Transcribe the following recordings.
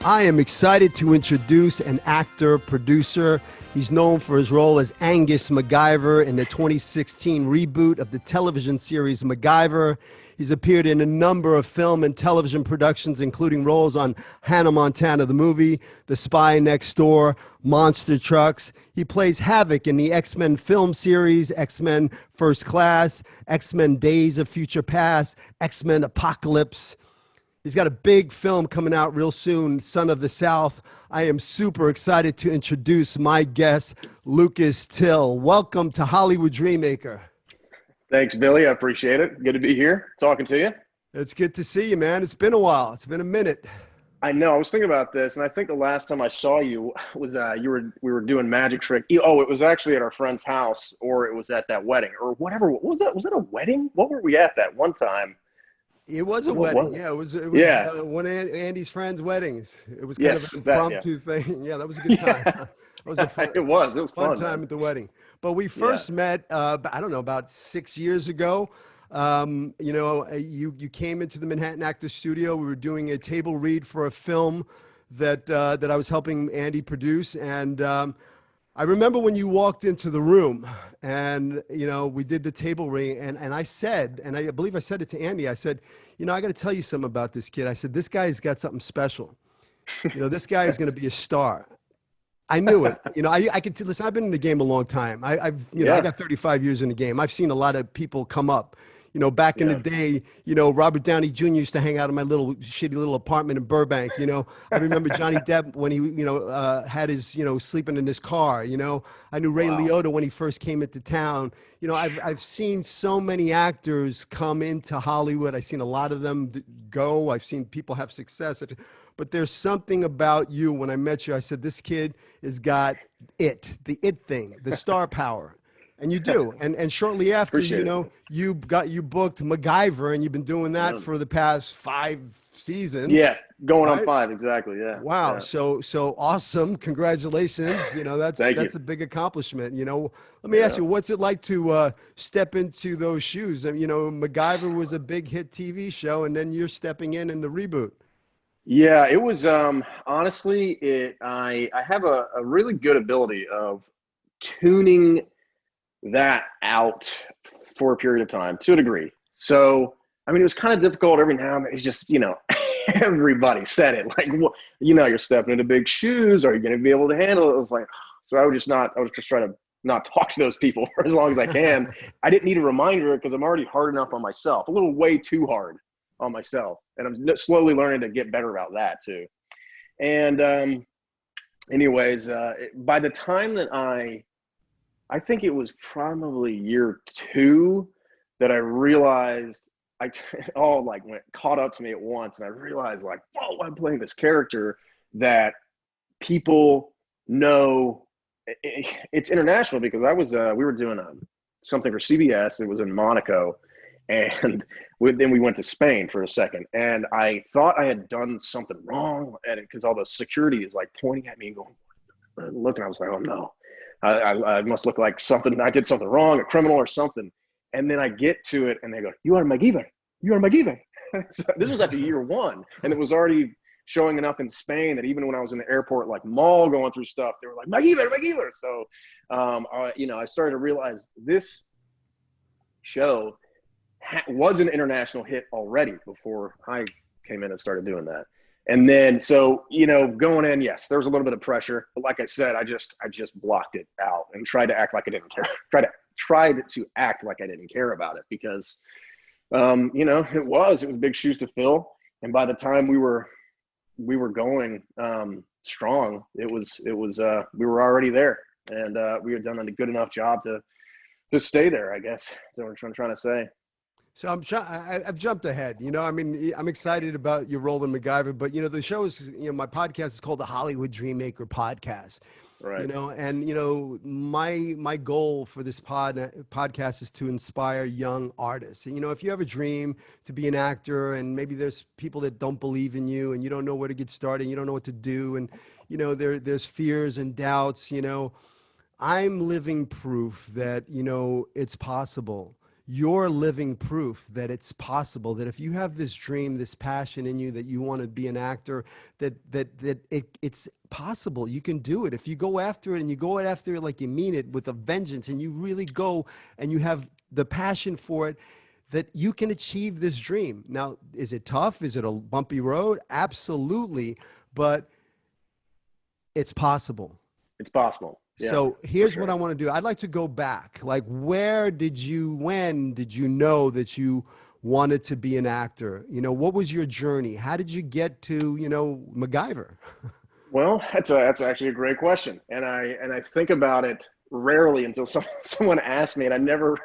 I am excited to introduce an actor, producer. He's known for his role as Angus MacGyver in the 2016 reboot of the television series MacGyver. He's appeared in a number of film and television productions, including roles on Hannah Montana the movie, The Spy Next Door, Monster Trucks. He plays Havoc in the X-Men film series, X-Men First Class, X-Men Days of Future Past, X-Men Apocalypse. He's got a big film coming out real soon, Son of the South. I am super excited to introduce my guest, Lucas Till. Welcome to Hollywood Dreammaker. Thanks, Billy. I appreciate it. Good to be here talking to you. It's good to see you, man. It's been a while. It's been a minute. I know. I was thinking about this, and I think the last time I saw you was we were doing magic trick. Oh, it was actually at our friend's house, or it was at that wedding, or whatever. What was that? Was it a wedding? What were we at that one time? It was a wedding. Yeah, it was one of Andy's friends' weddings. It was kind of an impromptu thing. Yeah, that was a good time. It was fun time at the wedding. But we first met, I don't know, about 6 years ago. You came into the Manhattan Actors Studio. We were doing a table read for a film that I was helping Andy produce, and I remember when you walked into the room and, we did the table read, and I said, and I believe I said it to Andy, I said, I got to tell you something about this kid. I said, this guy's got something special. This guy is going to be a star. I knew it. I could listen. I've been in the game a long time. I got 35 years in the game. I've seen a lot of people come up. Back in the day, Robert Downey Jr. used to hang out in my shitty little apartment in Burbank. I remember Johnny Depp when he, had his, sleeping in his car. I knew Ray Liotta when he first came into town. I've seen so many actors come into Hollywood. I've seen a lot of them go. I've seen people have success. But there's something about you. When I met you, I said, this kid has got the it thing, the star power. And you do. And shortly after, you booked MacGyver, and you've been doing that for the past 5 seasons. Yeah, going on 5, exactly, yeah. Wow, yeah. So awesome. Congratulations. that's a big accomplishment. Let me ask you, what's it like to step into those shoes? MacGyver was a big hit TV show, and then you're stepping in the reboot. Yeah, it was, honestly, I have a really good ability of tuning that out for a period of time to a degree. So, it was kind of difficult every now and then. It's just, everybody said it like, well, you're stepping into big shoes. Are you going to be able to handle it? I was like, so I was just trying to not talk to those people for as long as I can. I didn't need a reminder because I'm already hard enough on myself, a little way too hard on myself. And I'm slowly learning to get better about that too. And by the time that I think it was probably year 2 that I realized it all caught up to me at once. And I realized whoa, I'm playing this character that people know. It's international because we were doing something for CBS. It was in Monaco. And then we went to Spain for a second. And I thought I had done something wrong at it because all the security is pointing at me and looking. I was like, oh no. I must look like something. I did something wrong, a criminal or something. And then I get to it and they go, you are MacGyver. You are MacGyver. So this was after year 1. And it was already showing enough in Spain that even when I was in the airport, mall going through stuff, they were like, MacGyver, MacGyver. So, I started to realize this show was an international hit already before I came in and started doing that. And then, so, going in, yes, there was a little bit of pressure. But like I said, I just blocked it out and tried to act like I didn't care. Tried to act like I didn't care about it because, it was big shoes to fill. And by the time we were going strong, we were already there, and we had done a good enough job to stay there, I guess. That's what I'm trying to say. So I've jumped ahead. I'm excited about your role in MacGyver, but the show is, my podcast is called the Hollywood Dreammaker Podcast. Right. My goal for this podcast is to inspire young artists. And, if you have a dream to be an actor, and maybe there's people that don't believe in you, and you don't know where to get started, and you don't know what to do, and there's fears and doubts. I'm living proof that it's possible. you're living proof that it's possible, that if you have this dream, this passion in you that you want to be an actor, it's possible. You can do it if you go after it, and you go after it like you mean it, with a vengeance, and you really go and you have the passion for it, that you can achieve this dream. Now, is it tough? Is it a bumpy road? Absolutely. But it's possible. It's possible. Yeah, So here's sure. what I want to do. I'd like to go back. Like, when did you know that you wanted to be an actor? You know, what was your journey? How did you get to, MacGyver? Well, that's actually a great question, and I think about it rarely until someone asks me, and I never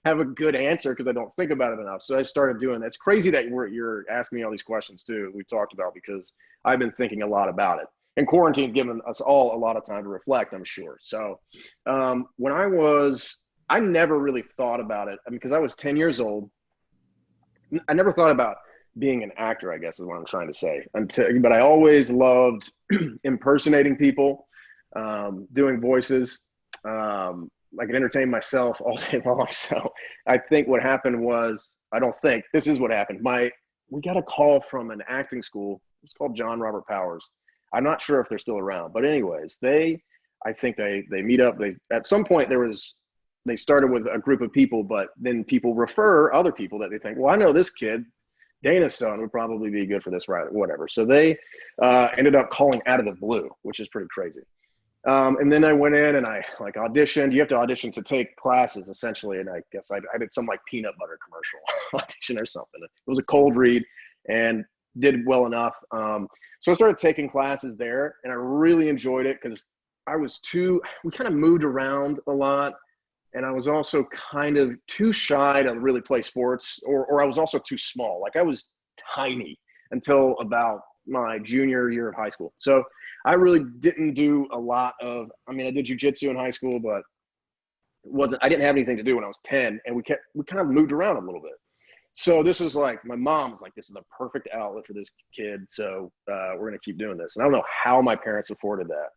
have a good answer because I don't think about it enough. So I started doing that. It's crazy that you're asking me all these questions too. We talked about, because I've been thinking a lot about it, and quarantine's given us all a lot of time to reflect, I'm sure. So when I never really thought about it. I mean, because I was 10 years old, I never thought about being an actor, I guess is what I'm trying to say. But I always loved impersonating people, doing voices. I could entertain myself all day long. So I think what happened was, this is what happened. We got a call from an acting school. It's called John Robert Powers. I'm not sure if they're still around, but anyways, I think they meet up. At some point they started with a group of people, but then people refer other people that they think, well, I know this kid, Dana's son, would probably be good for this, right? Whatever. So they ended up calling out of the blue, which is pretty crazy. And then I went in and I auditioned. You have to audition to take classes essentially. And I guess I did some like peanut butter commercial audition or something. It was a cold read and did well enough. So I started taking classes there, and I really enjoyed it because we kind of moved around a lot. And I was also kind of too shy to really play sports, or I was also too small. Like, I was tiny until about my junior year of high school. So I really didn't do a lot of, I did jujitsu in high school, but I didn't have anything to do when I was 10, and we kind of moved around a little bit. So this was like, my mom was like, this is a perfect outlet for this kid. So we're going to keep doing this. And I don't know how my parents afforded that.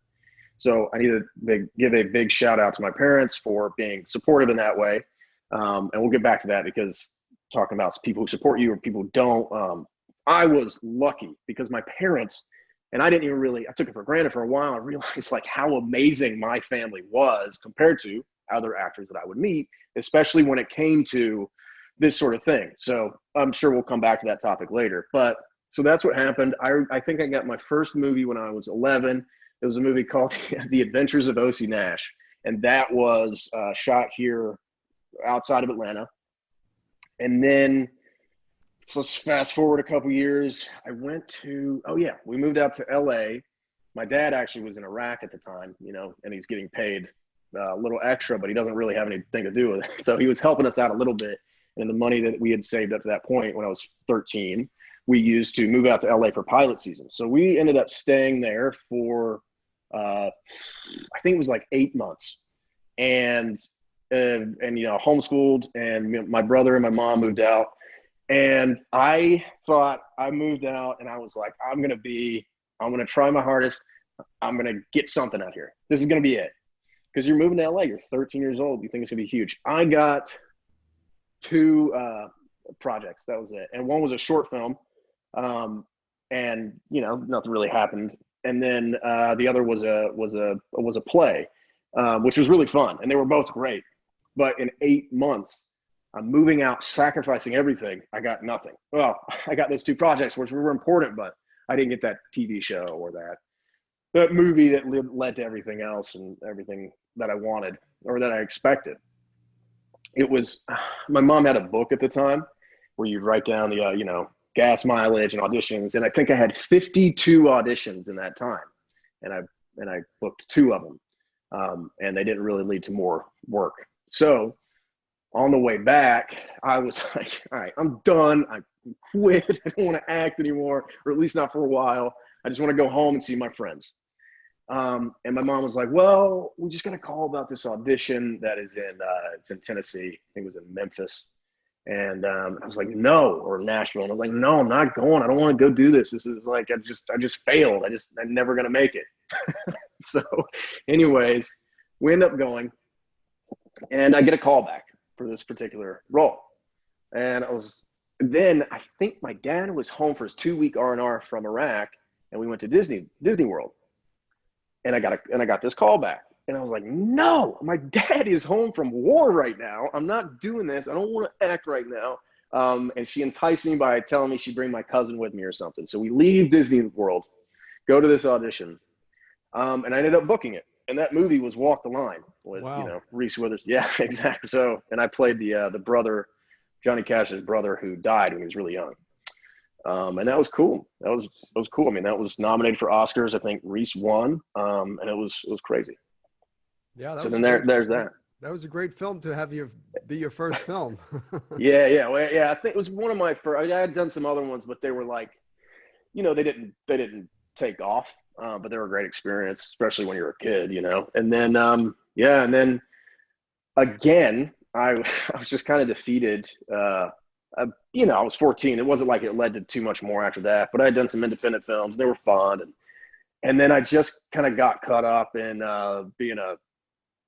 So I need to give a big shout out to my parents for being supportive in that way. And we'll get back to that, because talking about people who support you or people who don't, I was lucky because my parents, and I took it for granted for a while. I realized like how amazing my family was compared to other actors that I would meet, especially when it came to this sort of thing. So I'm sure we'll come back to that topic later. But so that's what happened. I think I got my first movie when I was 11. It was a movie called The Adventures of O.C. Nash. And that was shot here outside of Atlanta. And then, so let's fast forward a couple years. We moved out to LA. My dad actually was in Iraq at the time, and he's getting paid a little extra, but he doesn't really have anything to do with it. So he was helping us out a little bit. And the money that we had saved up to that point when I was 13, we used to move out to LA for pilot season. So we ended up staying there for, I think it was like 8 months, and homeschooled, and my brother and my mom moved out. And I thought, I moved out and I was like, I'm going to try my hardest. I'm going to get something out here. This is going to be it. Because you're moving to LA, you're 13 years old. You think it's going to be huge. I got 2 projects. That was it. And one was a short film. And nothing really happened. And then the other was a play, which was really fun. And they were both great. But in 8 months, I'm moving out, sacrificing everything. I got nothing. Well, I got those 2 projects, which were important, but I didn't get that TV show or that movie that led to everything else and everything that I wanted or that I expected. It was, my mom had a book at the time where you'd write down the, gas mileage and auditions. And I think I had 52 auditions in that time. And I booked 2 of them. And they didn't really lead to more work. So on the way back, I was like, all right, I'm done. I quit. I don't want to act anymore, or at least not for a while. I just want to go home and see my friends. And my mom was like, well, we just got a call about this audition that is it's in Tennessee. I think it was in Memphis. And I was like, no, or Nashville. And I was like, no, I'm not going. I don't want to go do this. This is like, I just failed. I'm never going to make it. So anyways, we end up going, and I get a call back. for this particular role. And then I think my dad was home for his 2-week R&R from Iraq, and we went to Disney World. And I got this call back, and I was like, no, my dad is home from war right now. I'm not doing this. I don't want to act right now. And she enticed me by telling me she'd bring my cousin with me or something. So we leave Disney World, go to this audition, and I ended up booking it. And that movie was Walk the Line with, Wow. Reese Withers. Yeah, exactly. So, and I played the brother, Johnny Cash's brother, who died when he was really young. And that was cool. That was cool. I mean, that was nominated for Oscars. I think Reese won. And it was crazy. Yeah. So then there's that. That was a great film to have be your first film. Yeah. Well, yeah. I think it was one of my first. I had done some other ones, but they were like, they didn't take off. But they were a great experience, especially when you're a kid, And then, and then again, I was just kind of defeated. I was 14. It wasn't like it led to too much more after that, but I had done some independent films. They were fun. And then I just kind of got caught up in being a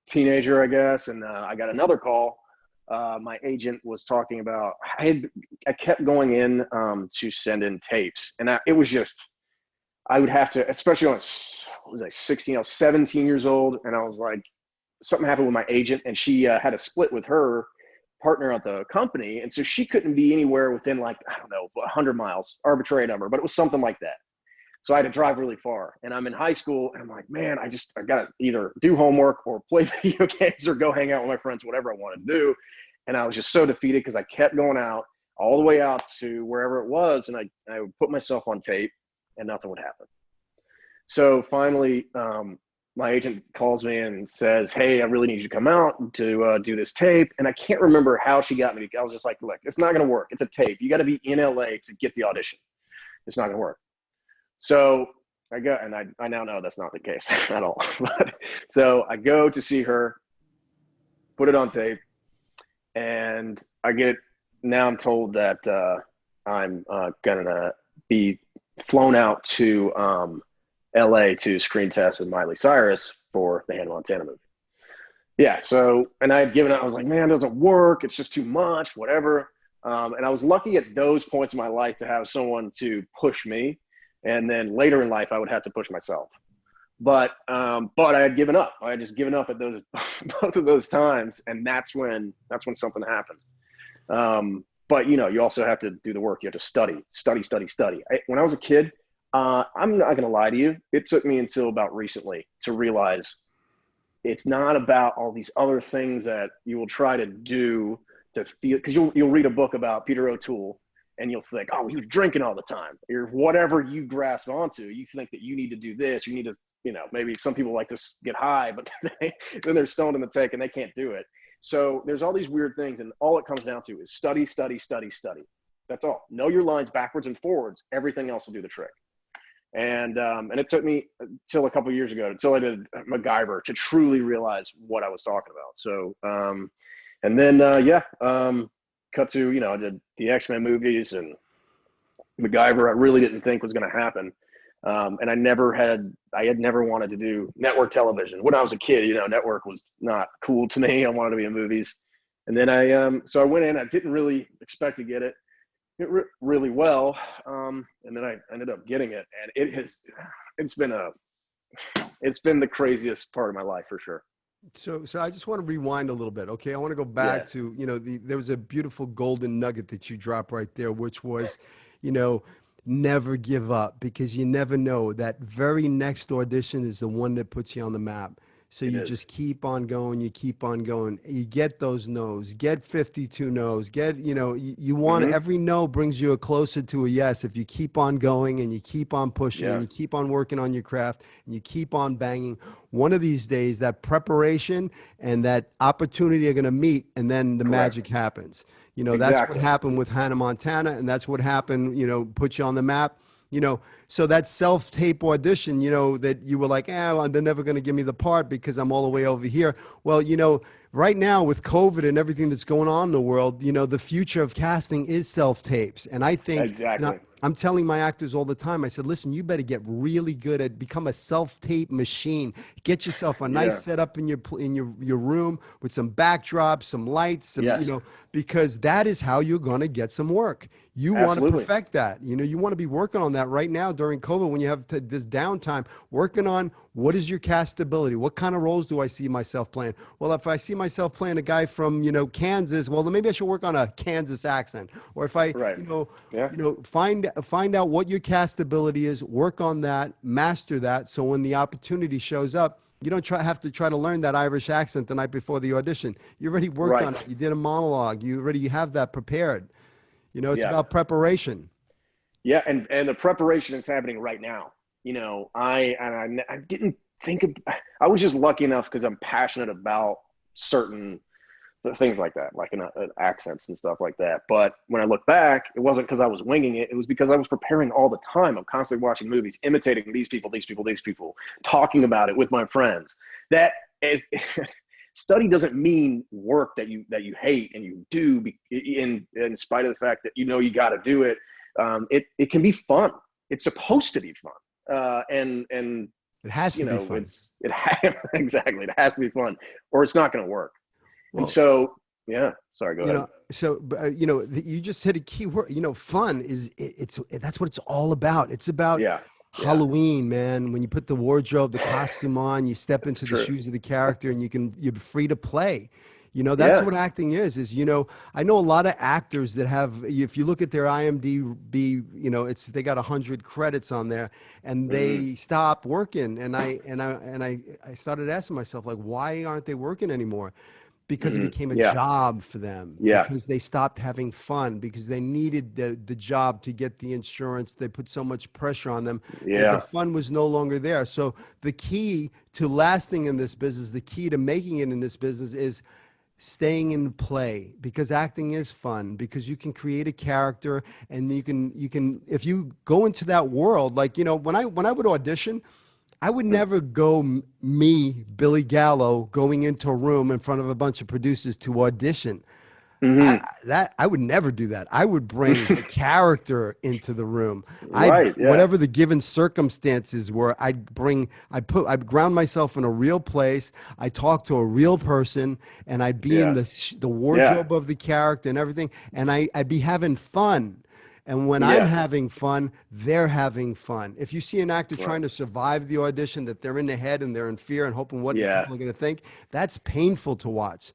teenager, I guess. And I got another call. My agent was talking about, I kept going in to send in tapes. And it was just, I would have to, especially when I was 16, I was 17 years old. And I was like, something happened with my agent, and she had a split with her partner at the company. And so she couldn't be anywhere within 100 miles, arbitrary number, but it was something like that. So I had to drive really far, and I'm in high school, and I'm like, man, I got to either do homework or play video games or go hang out with my friends, whatever I wanted to do. And I was just so defeated because I kept going out all the way out to wherever it was. And I would put myself on tape and nothing would happen. So finally, my agent calls me and says, hey, I really need you to come out to do this tape. And I can't remember how she got me. I was just like, look, it's not going to work. It's a tape. You got to be in LA to get the audition. It's not going to work. So I go, and I now know that's not the case at all. So I go to see her, put it on tape, and now I'm told that I'm going to be flown out to LA to screen test with Miley Cyrus for the Hannah Montana movie. Yeah. So, and I had given up, I was like, man, it doesn't work. It's just too much, whatever. And I was lucky at those points in my life to have someone to push me. And then later in life, I would have to push myself. But I had given up. I had just given up at those, both of those times. And that's when something happened. But you also have to do the work. You have to study. When I was a kid, I'm not going to lie to you. It took me until about recently to realize it's not about all these other things that you will try to do to feel, because you'll read a book about Peter O'Toole and you'll think, oh, he was drinking all the time, or whatever you grasp onto. You think that you need to do this. You need to, maybe some people like to get high, but then they're stoned in the tank and they can't do it. So there's all these weird things, and all it comes down to is study. That's all. Know your lines backwards and forwards. Everything else will do the trick. And it took me till a couple of years ago, until I did MacGyver, to truly realize what I was talking about. So, and then, cut to, I did the X-Men movies and MacGyver. I really didn't think was going to happen. And I had never wanted to do network television. When I was a kid, network was not cool to me. I wanted to be in movies. And then so I went in, I didn't really expect to get it. Really well, and then I ended up getting it, and it's been the craziest part of my life for sure. So I just want to rewind a little bit. Okay. I want to go back to, there was a beautiful golden nugget that you dropped right there, which was, never give up, because you never know, that very next audition is the one that puts you on the map. So you just keep on going, you keep on going, you get those no's, get 52 no's, you want every no brings you closer to a yes. If you keep on going and you keep on pushing and you keep on working on your craft and you keep on banging, one of these days that preparation and that opportunity are going to meet, and then the magic happens. That's what happened with Hannah Montana, and that's what happened, put you on the map. So that self-tape audition, that you were like, they're never going to give me the part because I'm all the way over here. Well, right now with COVID and everything that's going on in the world, you know, the future of casting is self-tapes. And I think, you know, Exactly. I'm telling my actors all the time, I said, listen, you better get really good at become a self-tape machine. Get yourself a nice Yeah. setup in your room with some backdrops, some lights, some, you Yes. know, because that is how you're going to get some work. You want to Absolutely. perfect that. You know, you want to be working on that right now during COVID when you have this downtime, working on what is your castability? What kind of roles do I see myself playing? Well, if I see myself playing a guy from, you know, Kansas, well, then maybe I should work on a Kansas accent. Or if I, Right. Yeah. find out what your castability is, work on that, master that. So when the opportunity shows up, you don't have to try to learn that Irish accent the night before the audition. You already worked on Right. it. You did a monologue. You have that prepared. You know, it's Yeah. about preparation. Yeah. And the preparation is happening right now. You know, I didn't think of, I was just lucky enough because I'm passionate about certain things like that, like accents and stuff like that. But when I look back, it wasn't because I was winging it. It was because I was preparing all the time. I'm constantly watching movies, imitating these people, talking about it with my friends. That is, study doesn't mean work that you hate and you do in spite of the fact that you know you got to do it. It can be fun. It's supposed to be fun. And It has you to be know fun. exactly, it has to be fun or it's not going to work. And Well, so, yeah, sorry, go you ahead. know, so you know, you just hit a key word. You know, fun is that's what it's all about. It's about Yeah, yeah, Halloween, man. When you put the wardrobe, the costume on, you step it's into the true. shoes of the character, and you're free to play. You know, that's Yeah. what acting is, you know, I know a lot of actors that have, if you look at their IMDb, you know, they got 100 credits on there and Hmm. they stop working. I started asking myself, like, why aren't they working anymore? Because it Hmm. became a Yeah, job for them, yeah, because they stopped having fun, because they needed the job to get the insurance. They put so much pressure on them that the yeah. fun was no longer there. So the key to lasting in this business, the key to making it in this business is staying in play, because acting is fun, because you can create a character and you can if you go into that world, like, you know, when I would audition, I would never go me, Billy Gallo, going into a room in front of a bunch of producers to audition. Hmm. I would never do that. I would bring the character into the room. I Right. Yeah, Whatever the given circumstances were, I'd ground myself in a real place. I talk to a real person, and I'd be in yeah, the yeah, wardrobe of the character and everything, and I'd be having fun. And when I'm yeah. having fun, they're having fun. If you see an actor Right. trying to survive the audition, that they're in their head and they're in fear and hoping what Yeah, people are going to think, that's painful to watch.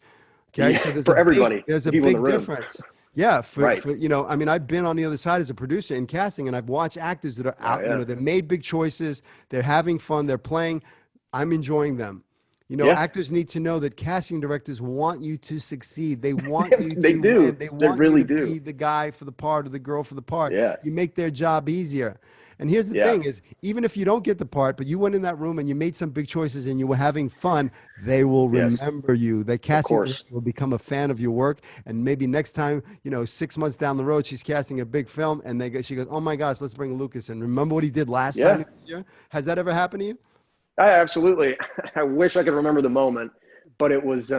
Okay, yeah. so For everybody, there's the a people in the big room. difference. Yeah, Right. for you know, I mean, I've been on the other side as a producer in casting, and I've watched actors that are Oh out. You yeah, know, they made big choices. They're having fun. They're playing. I'm enjoying them. You know, yeah. actors need to know that casting directors want you to succeed. They want you They to win. do. They They want you really to do. be the guy for the part or the girl for the part. Yeah, You make their job easier. And here's the yeah. thing is, even if you don't get the part, but you went in that room and you made some big choices and you were having fun, they will Yes, remember you. The of casting course. director will become a fan of your work. And maybe next time, you know, 6 months down the road, she's casting a big film and she goes, oh my gosh, let's bring Lucas in. Remember what he did last time Yeah, he was here? Has that ever happened to you? I absolutely. I wish I could remember the moment, but it was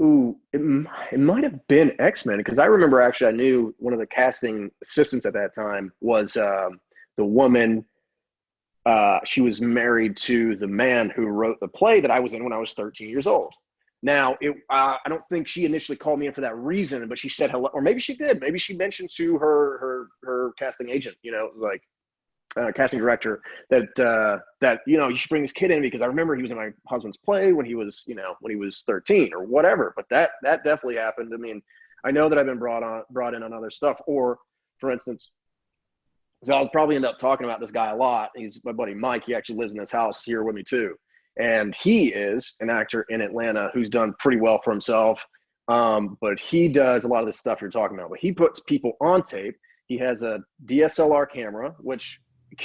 ooh, it might have been X-Men because I remember actually I knew one of the casting assistants at that time was the woman. She was married to the man who wrote the play that I was in when I was 13 years old. Now, I don't think she initially called me in for that reason, but she said hello, or maybe she did. Maybe she mentioned to her casting agent, you know, like casting director, that you know you should bring this kid in because I remember he was in my husband's play when he was, you know, when he was 13 or whatever. But that definitely happened. I mean, I know that I've been brought in on other stuff. Or for instance, so I'll probably end up talking about this guy a lot. He's my buddy Mike. He actually lives in this house here with me too, and he is an actor in Atlanta who's done pretty well for himself. But he does a lot of the stuff you're talking about. But he puts people on tape. He has a DSLR camera, which,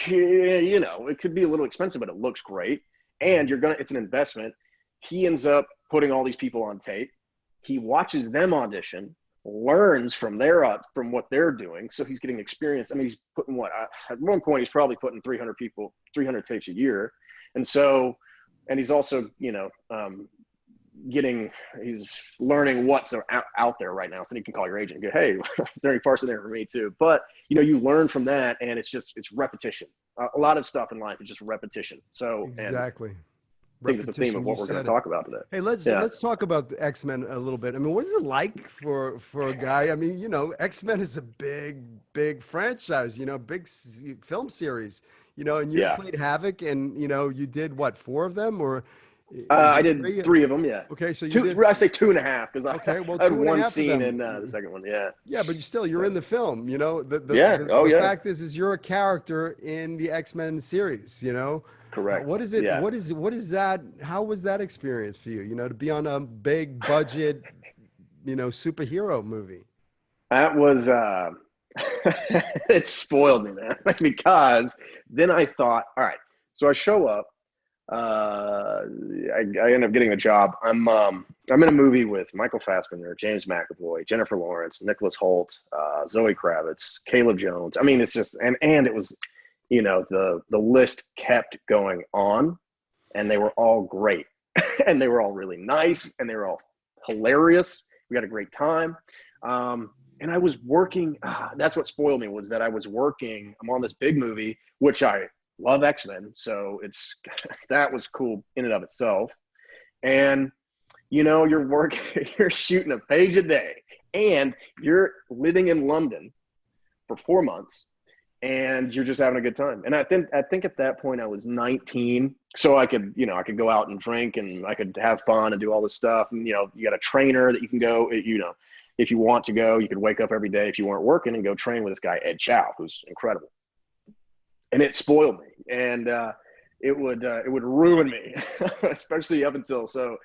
you know, it could be a little expensive, but it looks great. And it's an investment. He ends up putting all these people on tape. He watches them audition, learns from what they're doing. So he's getting experience. I mean, he's putting at one point, he's probably putting 300 tapes a year. And so, and he's also, you know, he's learning what's out there right now. So you can call your agent and go, hey, is there any parts in there for me too? But you learn from that, and it's repetition. A lot of stuff in life is just repetition. So Exactly. I think it's the theme of what we're going to talk about today. Hey, let's talk about the X-Men a little bit. I mean, what is it like for a guy? I mean, X-Men is a big franchise, big film series, and you played Havoc, and you did what, 4 of them, or I did 3 of them. Yeah. Okay, so I say 2.5 because I had one scene in the second one. Yeah. Yeah, but you're in the film. The fact is you're a character in the X-Men series. Correct. What is it? Yeah. What is that? How was that experience for you? To be on a big budget, superhero movie. That was it spoiled me, man. Because then I thought, all right, so I show up. I end up getting the job. I'm in a movie with Michael Fassbender, James McAvoy, Jennifer Lawrence, Nicholas Hoult, Zoe Kravitz, Caleb Jones. I mean, it's just and it was. The list kept going on, and they were all great, and they were all really nice, and they were all hilarious. We had a great time, and I was working. That's what spoiled me, was that I was working. I'm on this big movie, which I love, X-Men, so that was cool in and of itself. And you're working, you're shooting a page a day, and you're living in London for 4 months. And you're just having a good time. And I think at that point I was 19, so I could go out and drink, and I could have fun and do all this stuff. And you got a trainer that you can go. If you want to go, you could wake up every day if you weren't working and go train with this guy Ed Chow, who's incredible. And it spoiled me, and it would ruin me, especially up until so.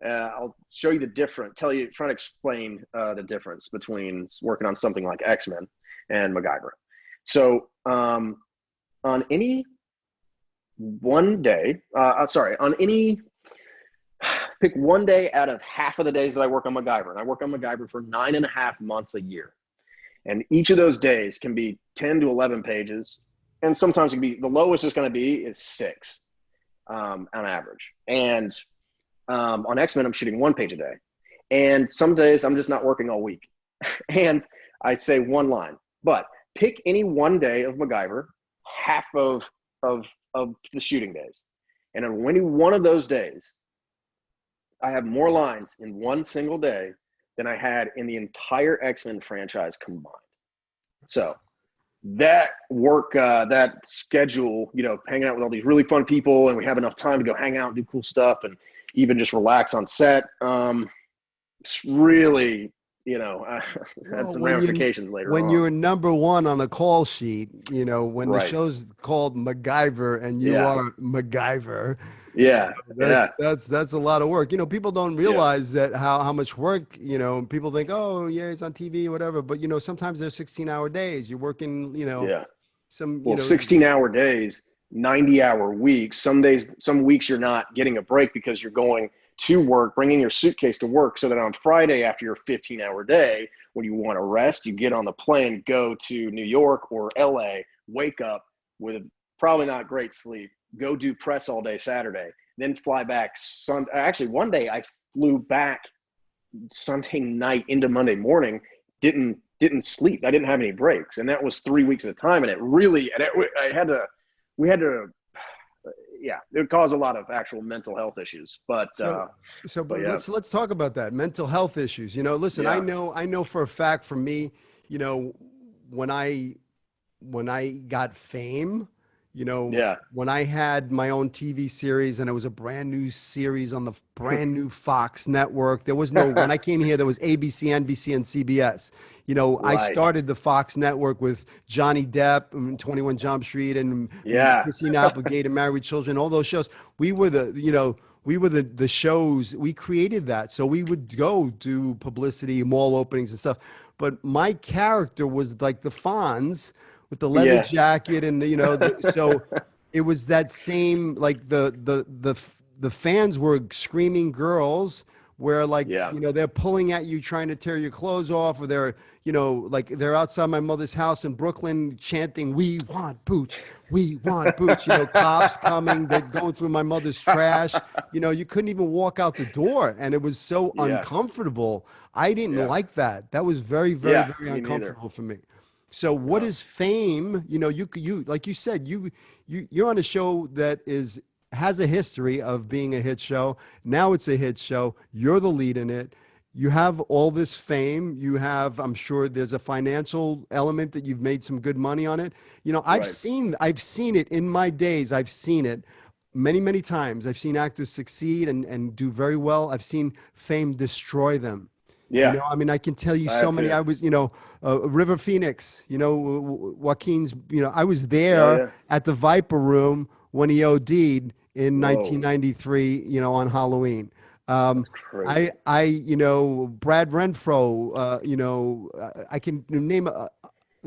I'll show you the difference. Trying to explain the difference between working on something like X-Men and MacGyver. So on any one day, pick one day out of half of the days that I work on MacGyver, and I work on MacGyver for 9.5 months a year. And each of those days can be 10 to 11 pages. And sometimes it can be, the lowest it's going to be is 6 on average. And on X-Men, I'm shooting 1 page a day. And some days I'm just not working all week. And I say 1 line. But pick any one day of MacGyver, half of the shooting days. And on any one of those days, I have more lines in one single day than I had in the entire X-Men franchise combined. So that work, that schedule, hanging out with all these really fun people, and we have enough time to go hang out and do cool stuff and even just relax on set. It's really, had some ramifications later on. When you're number 1 on a call sheet, when the show's called MacGyver and you are MacGyver. Yeah. That's a lot of work. People don't realize that how much work, people think, oh yeah, it's on TV, whatever. But sometimes there's 16-hour days. You're working, 16-hour days, 90-hour weeks. Some weeks you're not getting a break because you're going to work, bringing your suitcase to work, so that on Friday after your 15-hour day, when you want to rest, you get on the plane, go to New York or LA, wake up with probably not great sleep, go do press all day Saturday, then fly back Sunday. Actually, one day I flew back Sunday night into Monday morning, didn't sleep. I didn't have any breaks, and that was 3 weeks at a time. And it would cause a lot of actual mental health issues. But let's talk about that, mental health issues. Listen, I know for a fact, for me, when I got fame, when I had my own TV series, and it was a brand new series on the brand new Fox network. There was no, when I came here, there was ABC, NBC, and CBS. I started the Fox network with Johnny Depp and 21 Jump Street and Christina Applegate and Married Children, all those shows. We were the shows, we created that. So we would go do publicity, mall openings and stuff. But my character was like the Fonz, with the leather jacket and so it was that same, like the fans were screaming girls where like, Yeah. they're pulling at you, trying to tear your clothes off, or they're, like they're outside my mother's house in Brooklyn chanting, "We want boots, we want boots." Cops coming, they're going through my mother's trash. You couldn't even walk out the door, and it was so Yes. uncomfortable. I didn't Yeah. like that. That was very, very, Yeah. very Me neither. uncomfortable for me. So what No. is fame? You like you said, you're on a show that has a history of being a hit show. Now it's a hit show. You're the lead in it. You have all this fame. You have, I'm sure there's a financial element that you've made some good money on it. I've Right. seen it in my days. I've seen it many, many times. I've seen actors succeed and do very well. I've seen fame destroy them. Yeah. I mean, I can tell you I so have many. too. I was, River Phoenix, Joaquin's, I was Oh there yeah. at the Viper Room when he OD'd in Whoa. 1993, on Halloween. Um, That's crazy. Brad Renfro, I can name Yeah.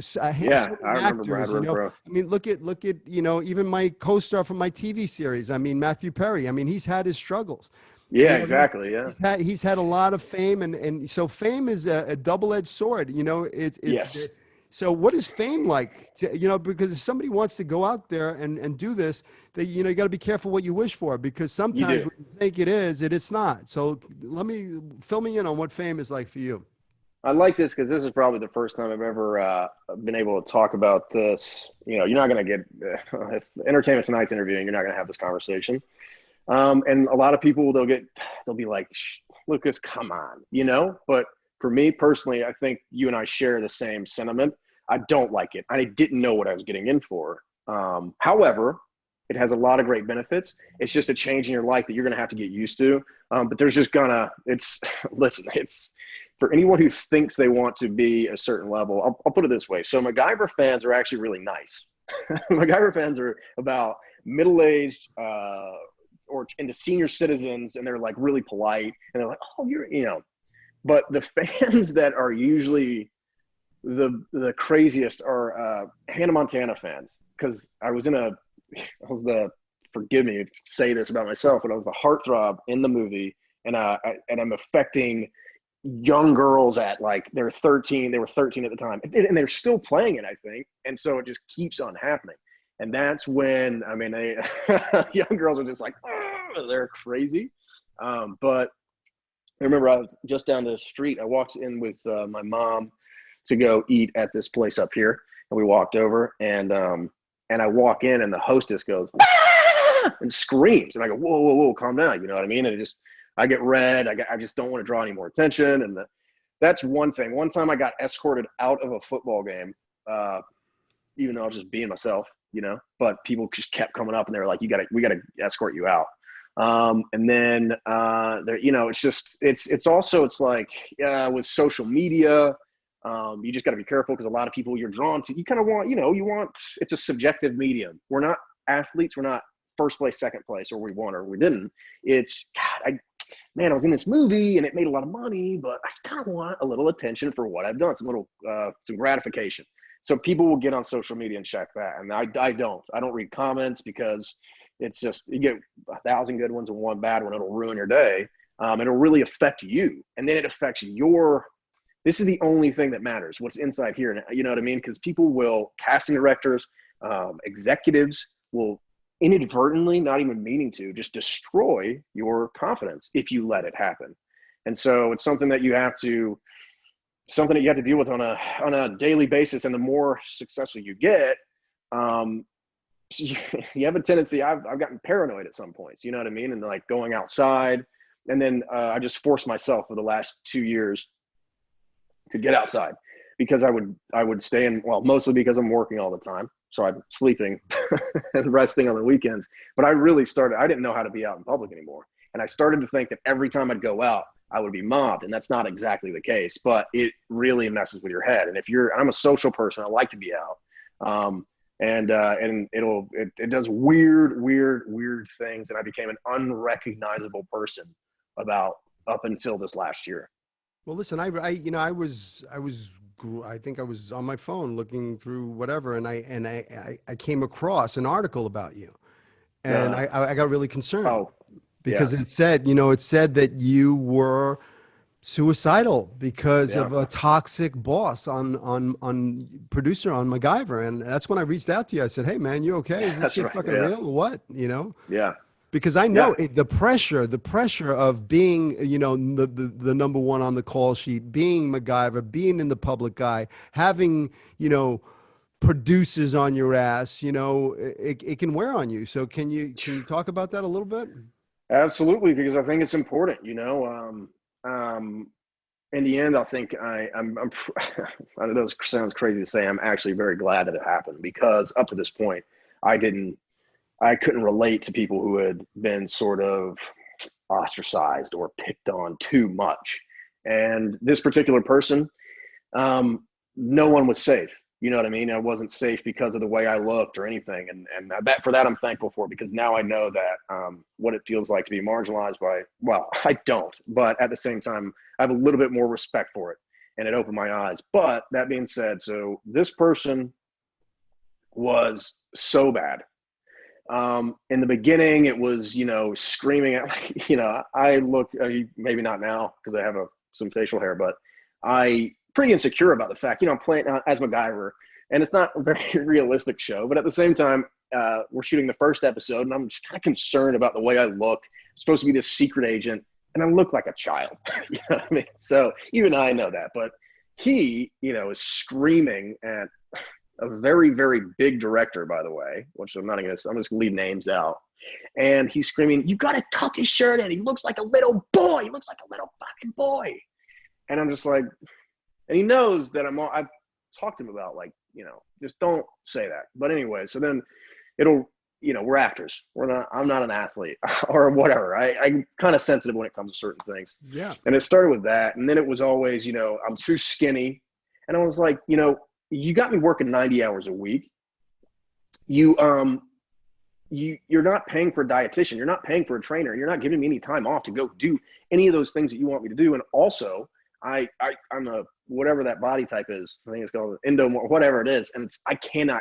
so I many remember Brad actors. Renfro. I mean, look at, even my co-star from my TV series. I mean, Matthew Perry. I mean, he's had his struggles. Yeah. What I mean? Exactly. Yeah. He's had a lot of fame, and so fame is a double-edged sword. Yes. So what is fame like? Because if somebody wants to go out there and do this, you got to be careful what you wish for, because You sometimes do. what you think it's not. So fill me in on what fame is like for you. I like this because this is probably the first time I've ever been able to talk about this. You're not going to get if Entertainment Tonight's interviewing, you're not going to have this conversation. And a lot of people they'll be like, Lucas, come on. But for me personally, I think you and I share the same sentiment. I don't like it. I didn't know what I was getting in for. However, it has a lot of great benefits. It's just a change in your life that you're going to have to get used to. But there's just listen, it's for anyone who thinks they want to be a certain level. I'll put it this way. So MacGyver fans are actually really nice. MacGyver fans are about middle-aged, or into senior citizens, and they're like really polite, and they're like, "Oh, But the fans that are usually the craziest are Hannah Montana fans, because I was the forgive me to say this about myself, but I was the heartthrob in the movie, and I'm affecting young girls at like they were 13 at the time, and they're still playing it, I think, and so it just keeps on happening. And that's when, I mean, young girls are just like, oh, they're crazy. But I remember I was just down the street. I walked in with my mom to go eat at this place up here, and we walked over, and I walk in, and the hostess goes and screams, and I go, whoa, whoa, whoa, calm down, you know what I mean? And I get red. I just don't want to draw any more attention, and that's one thing. One time I got escorted out of a football game, even though I was just being myself, but people just kept coming up, and they were like, we gotta escort you out. And then there, it's also like with social media, you just got to be careful, because a lot of people you're drawn to, you kind of want, it's a subjective medium. We're not athletes. We're not first place, second place, or we won or we didn't. It's God, I was in this movie and it made a lot of money, but I kind of want a little attention for what I've done, some gratification. So people will get on social media and check that. And I don't read comments, because it's just, you get 1,000 good ones and one bad one. It'll ruin your day. It'll really affect you. And then it affects this is the only thing that matters, what's inside here. You know what I mean? Because casting directors, executives will inadvertently, not even meaning to, just destroy your confidence if you let it happen. And so it's something that you have to deal with on a daily basis. And the more successful you get, you have a tendency, I've gotten paranoid at some points, you know what I mean? And like going outside, and then I just forced myself for the last 2 years to get outside, because I would stay in, well, mostly because I'm working all the time. So I'm sleeping and resting on the weekends. But I didn't know how to be out in public anymore. And I started to think that every time I'd go out, I would be mobbed. And that's not exactly the case, but it really messes with your head. And I'm a social person, I like to be out. And it does weird things. And I became an unrecognizable person up until this last year. Well, listen, I think I was on my phone looking through whatever, and I came across an article about you, and I got really concerned. Oh, Yeah. because it said that you were suicidal because Yeah. of a toxic boss on producer on MacGyver. And that's when I reached out to you. I said, "Hey man, you okay? Is this That's shit right. fucking Yeah. real or what?" Yeah. Because I know Yeah. the pressure of being, the number one on the call sheet, being MacGyver, being in the public eye, having, producers on your ass, it can wear on you. So can you talk about that a little bit? Absolutely, because I think it's important. In the end, I think I know this sounds crazy to say. I'm actually very glad that it happened because up to this point, I didn't, I couldn't relate to people who had been sort of ostracized or picked on too much. And this particular person, no one was safe. You know what I mean? I wasn't safe because of the way I looked or anything, and that for that I'm thankful for because now I know that what it feels like to be marginalized by. Well, I don't, but at the same time, I have a little bit more respect for it, and it opened my eyes. But that being said, so this person was so bad. In the beginning, it was screaming at I look maybe not now because I have some facial hair, but I pretty insecure about the fact I'm playing as MacGyver, and it's not a very realistic show, but at the same time, we're shooting the first episode, and I'm just kind of concerned about the way I look. I'm supposed to be this secret agent, and I look like a child. You know what I mean? So even I know that, but he is screaming at a very, very big director, by the way, which I'm just going to leave names out. And he's screaming, "You got to tuck his shirt in. He looks like a little boy. He looks like a little fucking boy." And I'm just like, and he knows that I've talked to him about just don't say that. But anyway, so then we're actors. I'm not an athlete or whatever. I'm kind of sensitive when it comes to certain things. Yeah. And it started with that. And then it was always, I'm too skinny. And I was like, you got me working 90 hours a week. You're not paying for a dietitian. You're not paying for a trainer. You're not giving me any time off to go do any of those things that you want me to do. And also I'm a, whatever that body type is, I think it's called endomorph, whatever it is. And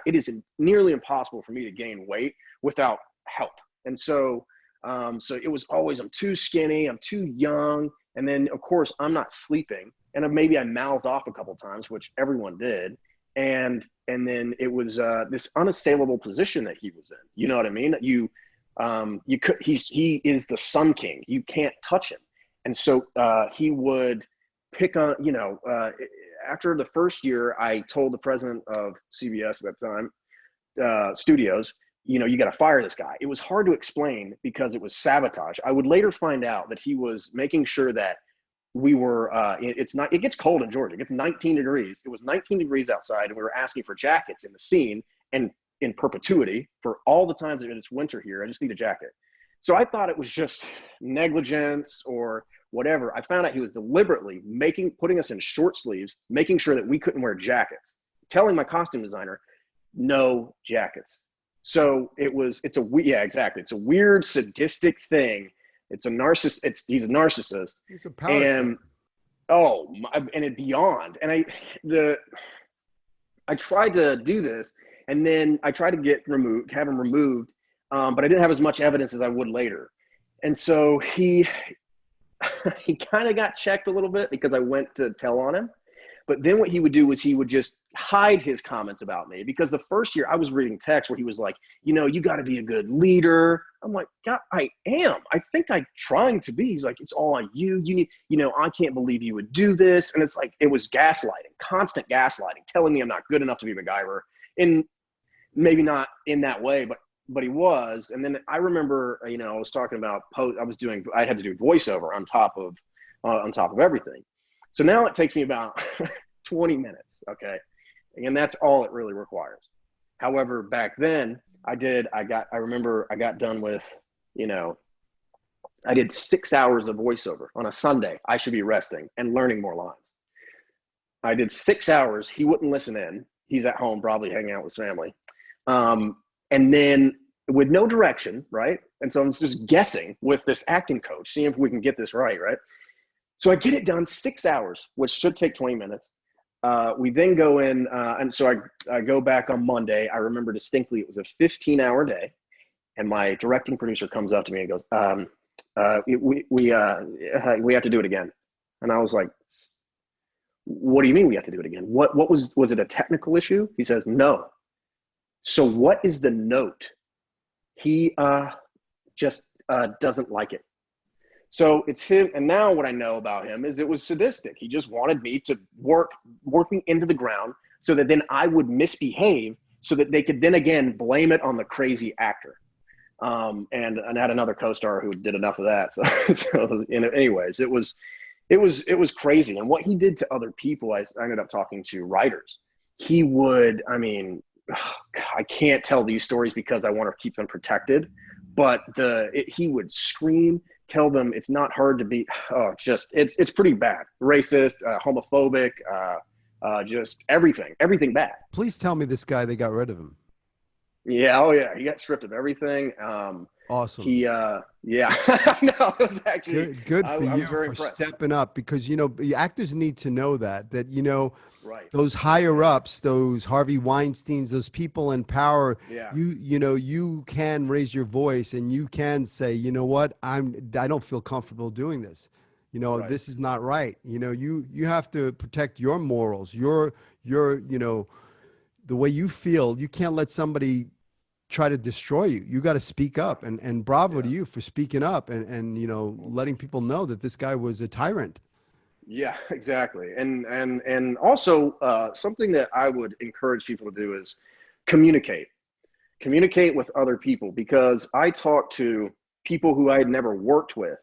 it is nearly impossible for me to gain weight without help. And so it was always, I'm too skinny, I'm too young. And then of course I'm not sleeping. And maybe I mouthed off a couple of times, which everyone did. And then it was this unassailable position that he was in. You know what I mean? He is the Sun King. You can't touch him. And so he would pick on, after the first year, I told the president of CBS at that time, studios, you got to fire this guy. It was hard to explain because it was sabotage. I would later find out that he was making sure that we were it gets cold in Georgia. It gets 19 degrees. It was 19 degrees outside, and we were asking for jackets in the scene and in perpetuity for all the times that it's winter here. I just need a jacket. So I thought it was just negligence or whatever. I found out he was deliberately putting us in short sleeves, making sure that we couldn't wear jackets, telling my costume designer no jackets. So it's a weird sadistic thing. It's a narcissist. He's a narcissist. It's a power trip. And it beyond. And I tried to do this, and then I tried to have him removed, but I didn't have as much evidence as I would later. And so he kind of got checked a little bit because I went to tell on him. But then what he would do was he would just hide his comments about me, because the first year I was reading text where he was like, you got to be a good leader. I'm like, God, I am. I think I'm trying to be. He's like, it's all on you. You need, I can't believe you would do this. And it's like, it was gaslighting, constant gaslighting, telling me I'm not good enough to be MacGyver. And maybe not in that way, but he was. And then I remember, I was talking about I had to do voiceover on top of everything. So now it takes me about 20 minutes. Okay. And that's all it really requires. However, back then I remember I got done with, I did 6 hours of voiceover on a Sunday. I should be resting and learning more lines. I did 6 hours. He wouldn't listen in. He's at home, probably hanging out with his family. And then with no direction, right? And so I'm just guessing with this acting coach, seeing if we can get this right? So I get it done 6 hours, which should take 20 minutes. We then go in, and so I go back on Monday. I remember distinctly it was a 15-hour day, and my directing producer comes up to me and goes, we have to do it again. And I was like, what do you mean we have to do it again? What was it a technical issue? He says, no. So what is the note? He just doesn't like it. So it's him. And now what I know about him is it was sadistic. He just wanted me to work me into the ground so that then I would misbehave so that they could then again blame it on the crazy actor. And I had another co-star who did enough of that. So anyways, it was crazy. And what he did to other people, I ended up talking to writers. He would, I mean, I can't tell these stories because I want to keep them protected, but he would scream, tell them it's not hard to be, it's pretty bad. Racist, homophobic, just everything bad. Please tell me this guy, they got rid of him. Yeah. Oh yeah. He got stripped of everything. Awesome. No, it was actually good for I you was very for impressed. stepping up, because the actors need to know that Right. those higher ups, those Harvey Weinsteins, those people in power, Yeah. you can raise your voice and you can say, you know what, I don't feel comfortable doing this. Right. This is not right. You have to protect your morals, your the way you feel. You can't let somebody try to destroy you. You got to speak up, and bravo to you for speaking up and letting people know that this guy was a tyrant. Yeah, exactly. And also something that I would encourage people to do is communicate with other people, because I talked to people who I had never worked with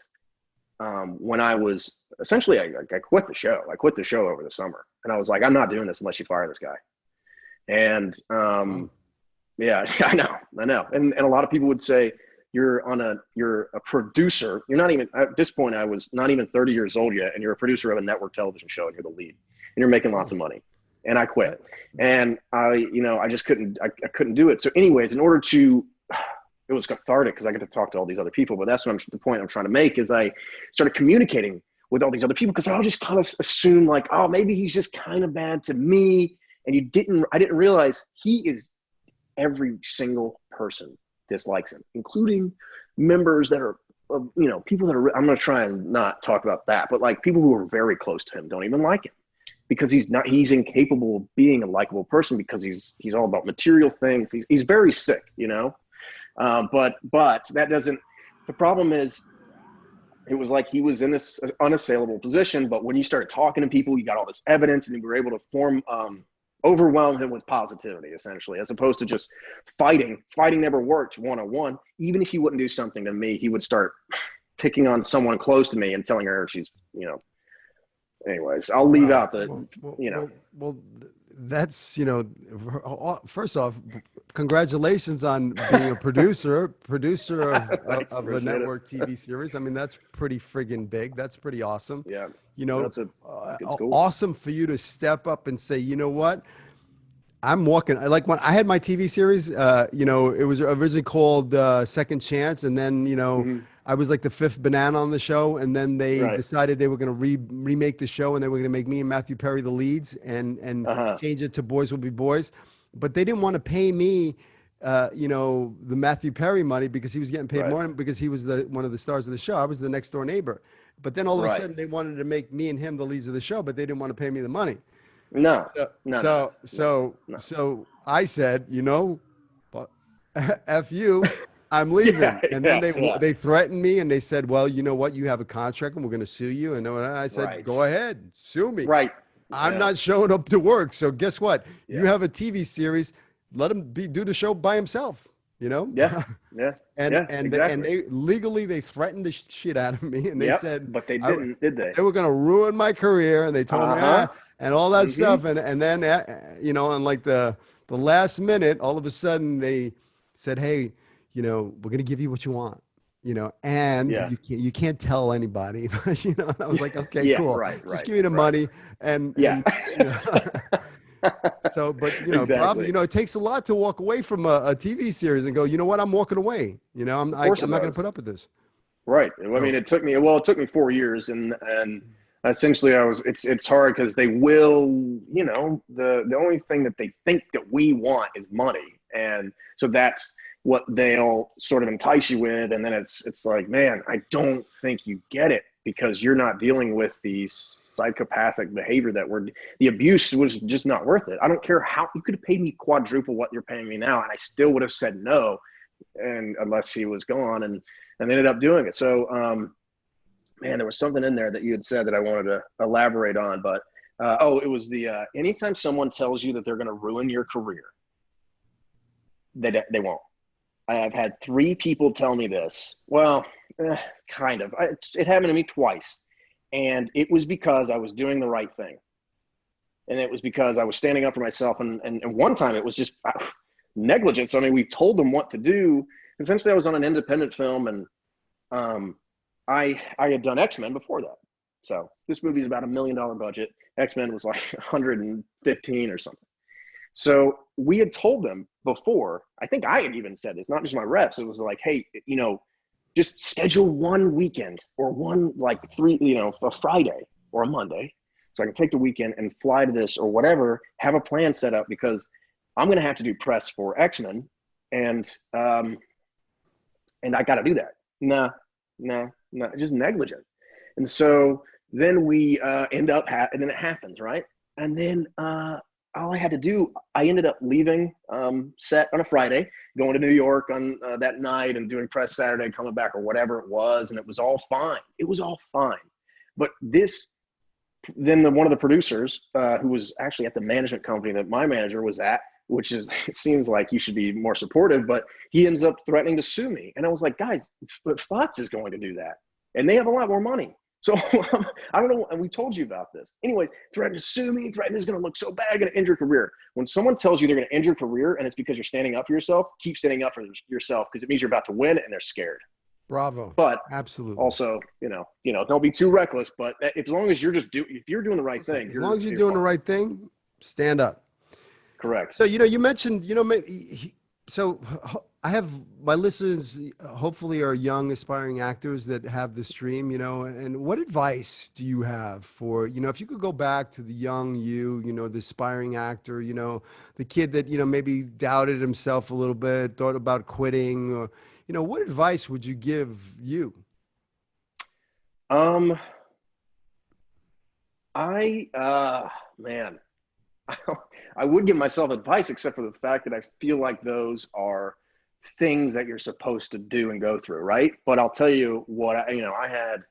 when I was essentially, I quit the show. I quit the show over the summer, and I was like, I'm not doing this unless you fire this guy. And yeah, I know. And a lot of people would say, you're a producer. You're not even, at this point, I was not even 30 years old yet, and you're a producer of a network television show, and you're the lead, and you're making lots of money. And I quit. And I just couldn't do it. So anyways, in order to, it was cathartic because I get to talk to all these other people, but that's the point I'm trying to make is I started communicating with all these other people, because I'll just kind of assume like, oh, maybe he's just kind of bad to me. And I didn't realize every single person dislikes him, including members that are, people that are, I'm going to try and not talk about that, but like people who are very close to him don't even like him, because he's incapable of being a likable person, because he's all about material things. He's very sick, but that doesn't, the problem is, it was like he was in this unassailable position, but when you started talking to people, you got all this evidence, and you were able to overwhelm him with positivity, essentially, as opposed to just fighting. Fighting never worked one-on-one. Even if he wouldn't do something to me, he would start picking on someone close to me and telling her she's, anyways, I'll leave out the, Well, that's, first off, congratulations on being a producer Thanks, of a network TV series. I mean, that's pretty friggin' big. That's pretty awesome. Yeah. That's good school. awesome for you to step up and say, you know what? I'm walking. Like when I had my TV series, it was originally called Second Chance, and then I was like the fifth banana on the show, and then they decided they were going to remake the show, and they were going to make me and Matthew Perry the leads, and change it to Boys Will Be Boys, but they didn't want to pay me, the Matthew Perry money, because he was getting paid more, because he was one of the stars of the show. I was the next door neighbor, but then all of a sudden they wanted to make me and him the leads of the show, but they didn't want to pay me the money. No. So I said, F you, I'm leaving. And then they threatened me, and they said, well, you know what? You have a contract and we're going to sue you. And I said, go ahead, sue me. Right. I'm not showing up to work. So guess what? You have a TV series. Let him do the show by himself, Yeah. And exactly. they legally, they threatened the shit out of me, and they said, but they didn't, did they? They were going to ruin my career, and they told me, and all that stuff. And then, on like the last minute, all of a sudden they said, hey, we're going to give you what you want, and you can't tell anybody, and I was like, okay, cool. Just give me the money. And so, but Exactly. Bravo, it takes a lot to walk away from a TV series and go, you know what, I'm walking away. I'm not going to put up with this. Right. I mean, it took me 4 years, and essentially it's hard because they will, the only thing that they think that we want is money. And so that's what they'll sort of entice you with. And then it's like, man, I don't think you get it, because you're not dealing with the psychopathic behavior the abuse was just not worth it. I don't care how you could have paid me quadruple what you're paying me now, and I still would have said no, and unless he was gone, and ended up doing it. So, man, there was something in there that you had said that I wanted to elaborate on, but it was the anytime someone tells you that they're going to ruin your career, they won't. I've had 3 people tell me this. Well, kind of. It happened to me twice. And it was because I was doing the right thing. And it was because I was standing up for myself. And one time it was just negligence. I mean, we told them what to do. Essentially, I was on an independent film, and I had done X-Men before that. So this movie is about $1 million budget. X-Men was like 115 or something. So we had told them before, I think I had even said this, not just my reps. It was like, hey, just schedule one weekend or one, like 3, a Friday or a Monday, so I can take the weekend and fly to this or whatever, have a plan set up, because I'm going to have to do press for X-Men. And I got to do that. No, just negligent. And so then we end up, and then it happens, right? And then all I had to do, I ended up leaving set on a Friday, going to New York on that night, and doing press Saturday, coming back, or whatever it was. And it was all fine. It was all fine. But then one of the producers, who was actually at the management company that my manager was at, which is, it seems like you should be more supportive, but he ends up threatening to sue me. And I was like, guys, but Fox is going to do that, and they have a lot more money. So I don't know, and we told you about this. Anyways, threaten to sue me, threaten this is going to look so bad, going to end your career. When someone tells you they're going to end your career and it's because you're standing up for yourself, keep standing up for yourself, because it means you're about to win and they're scared. Bravo. But absolutely. Also, don't be too reckless. But as long as you're if you're doing the right thing, as long as you're doing the right thing, stand up. Correct. So, you mentioned, so I have my listeners, hopefully, are young aspiring actors that have the stream, and what advice do you have for, if you could go back to the young you, the aspiring actor, the kid that, maybe doubted himself a little bit, thought about quitting, or, what advice would you give you? Man, I would give myself advice, except for the fact that I feel like those are things that you're supposed to do and go through, right? But I'll tell you what, I had,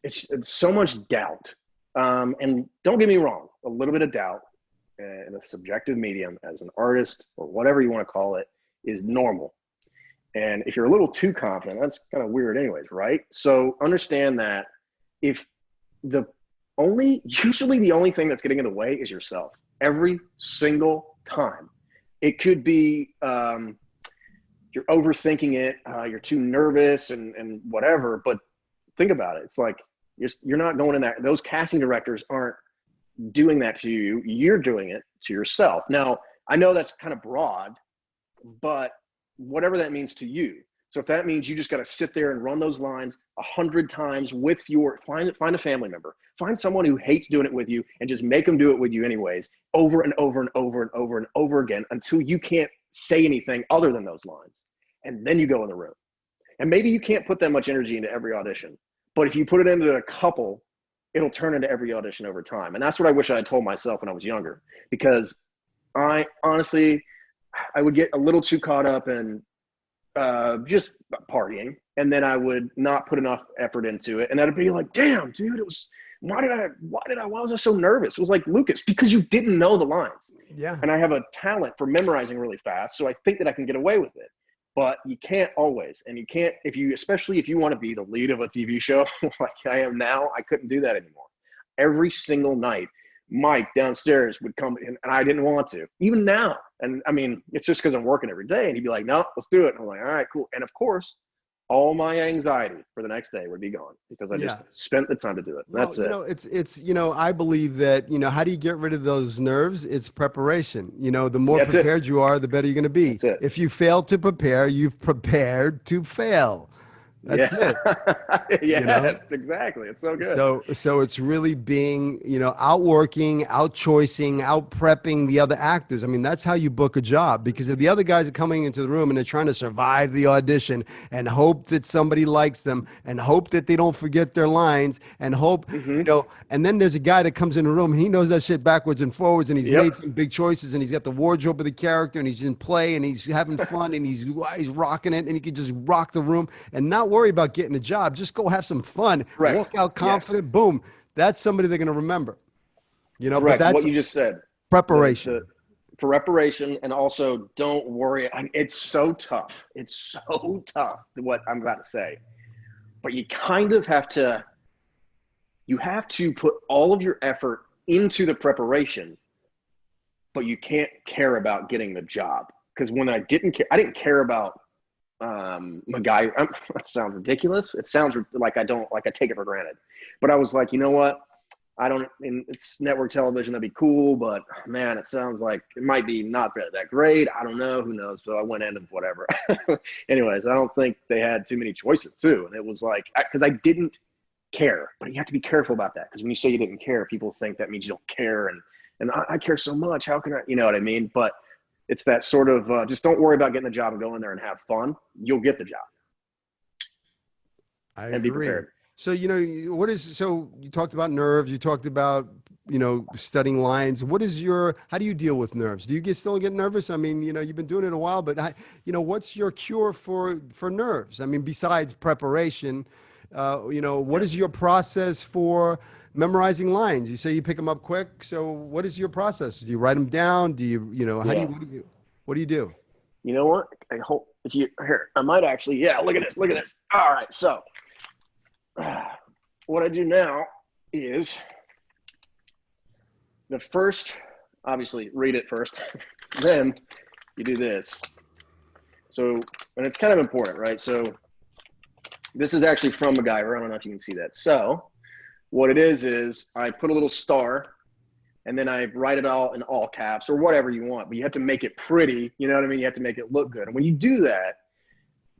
it's so much doubt. And don't get me wrong, a little bit of doubt in a subjective medium as an artist, or whatever you want to call it, is normal. And if you're a little too confident, that's kind of weird anyways, right? So understand that usually the only thing that's getting in the way is yourself, every single time. It could be you're overthinking it, you're too nervous and whatever, but think about it. It's like you're not going in that. Those casting directors aren't doing that to you. You're doing it to yourself. Now, I know that's kind of broad, but whatever that means to you. So if that means you just got to sit there and run those lines 100 times with find a family member, find someone who hates doing it with you, and just make them do it with you anyways, over and over and over and over and over again, until you can't say anything other than those lines. And then you go in the room. And maybe you can't put that much energy into every audition, but if you put it into a couple, it'll turn into every audition over time. And that's what I wish I had told myself when I was younger, because I honestly would get a little too caught up in just partying, and then I would not put enough effort into it, and I'd be like, damn, dude, why was I so nervous? It was like, Lucas, because you didn't know the lines. Yeah. And I have a talent for memorizing really fast, so I think that I can get away with it. But you can't always, and you can't, especially if you want to be the lead of a TV show like I am now. I couldn't do that anymore. Every single night, Mike downstairs would come in, and I didn't want to, even now. And I mean, it's just because I'm working every day, and he'd be like, no, let's do it. And I'm like, all right, cool. And of course, all my anxiety for the next day would be gone, because I just spent the time to do it. That's it. It's, I believe that, how do you get rid of those nerves? It's preparation. The more prepared you are, the better you're going to be. If you fail to prepare, you've prepared to fail. That's Yeah. it. You know? Yes, exactly. It's so good. So it's really being, outworking, out choicing, out prepping the other actors. I mean, that's how you book a job, because if the other guys are coming into the room and they're trying to survive the audition and hope that somebody likes them and hope that they don't forget their lines and hope, Hmm. and then there's a guy that comes in the room and he knows that shit backwards and forwards and he's Yep. made some big choices and he's got the wardrobe of the character and he's in play and he's having fun and he's rocking it and he can just rock the room and not worry about getting a job. Just go have some fun, walk Correct. out Yes. confident, boom. That's somebody they're going to remember, but Correct. What that's you just said. The preparation. for reparation, and also don't worry. It's so tough. It's so tough what I'm about to say, but you kind of have to. You have to put all of your effort into the preparation, but you can't care about getting the job. Because when I didn't care about MacGyver. That sounds ridiculous. It sounds like I don't like I take it for granted. But I was like, you know what? I don't. It's network television. That'd be cool, but man, it sounds like it might be not that great. I don't know. Who knows? So I went in and whatever. Anyways, I don't think they had too many choices too. And it was like because I didn't care, but you have to be careful about that because when you say you didn't care, people think that means you don't care. And I care so much. How can I? You know what I mean? But it's that sort of just don't worry about getting the job and go in there and have fun. You'll get the job I and be agree. prepared. So, so you talked about nerves, you talked about, studying lines. How do you deal with nerves? Do you still get nervous? I mean, you've been doing it a while, but what's your cure for nerves? I mean, besides preparation, what is your process for memorizing lines? You say you pick them up quick. So what is your process? Do you write them down? Do you, Yeah. what do you do? You know what? I hope if you here, I might actually. Yeah. Look at this. Look at this. All right. So what I do now is the first, obviously, read it first. Then you do this. So, and it's kind of important, right? So this is actually from MacGyver. I don't know if you can see that. So what it is I put a little star and then I write it all in all caps or whatever you want, but you have to make it pretty. You know what I mean? You have to make it look good. And when you do that,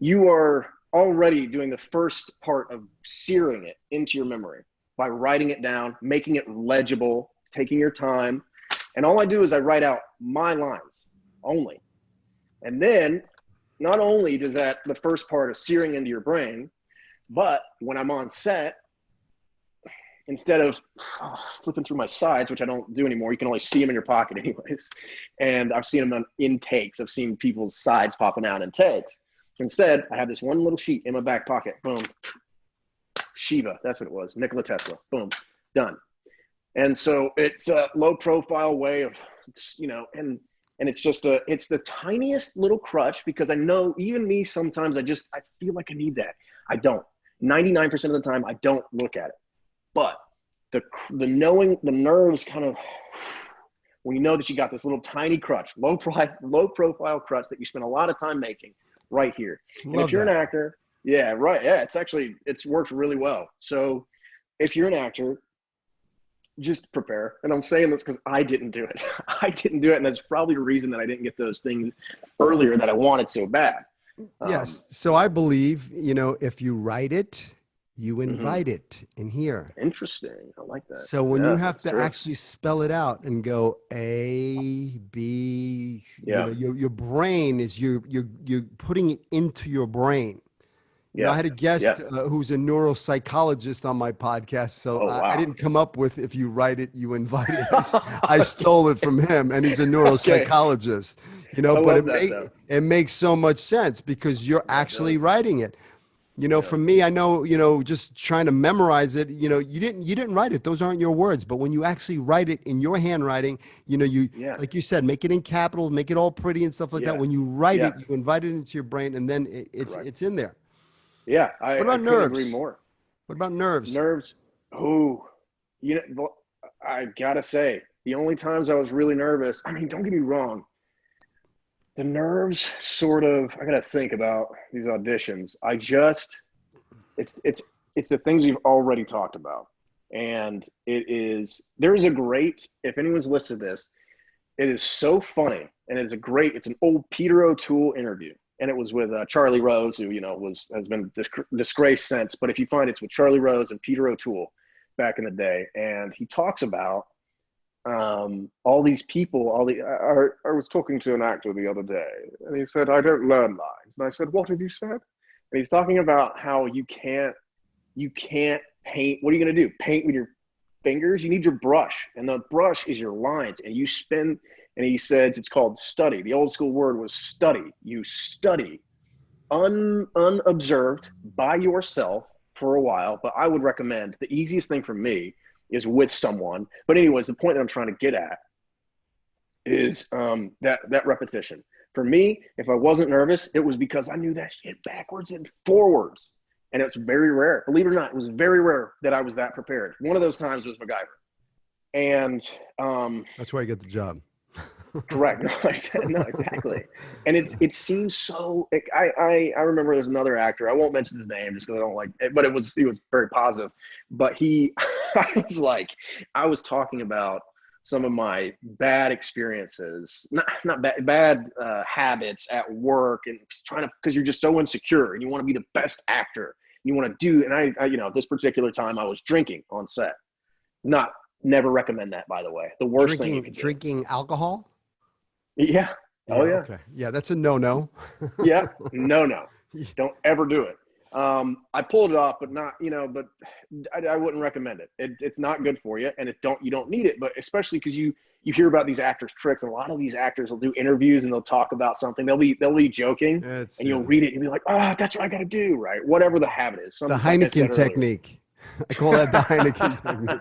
you are already doing the first part of searing it into your memory by writing it down, making it legible, taking your time. And all I do is I write out my lines only. And then not only does that the first part of searing into your brain, but when I'm on set, instead of flipping through my sides, which I don't do anymore, you can only see them in your pocket anyways. And I've seen them in takes. I've seen people's sides popping out in takes. Instead, I have this one little sheet in my back pocket. Boom. Shiva, that's what it was. Nikola Tesla. Boom. Done. And so it's a low profile way of, and it's just it's the tiniest little crutch because I know even me, sometimes I feel like I need that. I don't. 99% of the time, I don't look at it. But the knowing the nerves kind of when you know that you got this little tiny crutch, low profile crutch that you spend a lot of time making right here. And if Love you're an that. actor, yeah, right. Yeah, it's worked really well. So if you're an actor, just prepare. And I'm saying this because I didn't do it. I didn't do it. And that's probably the reason that I didn't get those things earlier that I wanted so bad. Yes. So I believe, if you write it, you Mhm. invite it in here. Interesting. I like that. So when you Yeah, have that's to true. actually spell it out and go A, B, Yeah. your brain is you're putting it into your brain. I Yeah. had a guest Yeah. who's a neuropsychologist on my podcast, so Oh, I wow. didn't come up with if you write it, you invite it. I stole it from him, and he's a Okay. neuropsychologist. I But love that though. it makes so much sense because you're Yeah, it actually does. writing it. Yeah. For me, I know, just trying to memorize it, you didn't write it. Those aren't your words. But when you actually write it in your handwriting, Yeah. like you said, make it in capitals, make it all pretty and stuff like that. Yeah. When you write Yeah. it, you invite it into your brain and then Correct. it's in there. Yeah. What I about couldn't agree nerves? more. What about nerves? Nerves. Oh, I gotta say, the only times I was really nervous, I mean, don't get me wrong, the nerves sort of, I gotta think about these auditions. It's, it's, it's the things we've already talked about. And there is a great, if anyone's listened to this, it is so funny. And it's an old Peter O'Toole interview. and it was with Charlie Rose, who has been disgraced since. But if you find it's with Charlie Rose and Peter O'Toole back in the day, and he talks about all these people. I was talking to an actor the other day, and he said, "I don't learn lines," and I said, "What have you said?" And he's talking about how you can't paint. What are you going to do? Paint with your fingers? You need your brush, and the brush is your lines, and you spin. And he said it's called study. The old school word was study. You study unobserved by yourself for a while. But I would recommend the easiest thing for me is with someone. But anyways, the point that I'm trying to get at is that repetition. For me, if I wasn't nervous, it was because I knew that shit backwards and forwards. And it's very rare. Believe it or not, it was very rare that I was that prepared. One of those times was MacGyver. And that's why you get the job. Correct. No, exactly. And it seems so. I remember there's another actor. I won't mention his name just because I don't like it, but he was very positive. But I was talking about some of my bad experiences, not bad habits at work, and because you're just so insecure and you want to be the best actor. You want to do, and I this particular time I was drinking on set. Never recommend that, by the way. The worst thing you can do. Drinking alcohol? Yeah. Oh, yeah. Okay. Yeah, that's a no-no. Yeah. No. Don't ever do it. I pulled it off, but not, but I wouldn't recommend it. It's not good for you, and you don't need it, but especially because you hear about these actors' tricks, and a lot of these actors will do interviews and they'll talk about something. They'll be joking, and you'll read it and you'll be like, oh, that's what I got to do, right? Whatever the habit is. The Heineken technique. I call that the Heineken technique.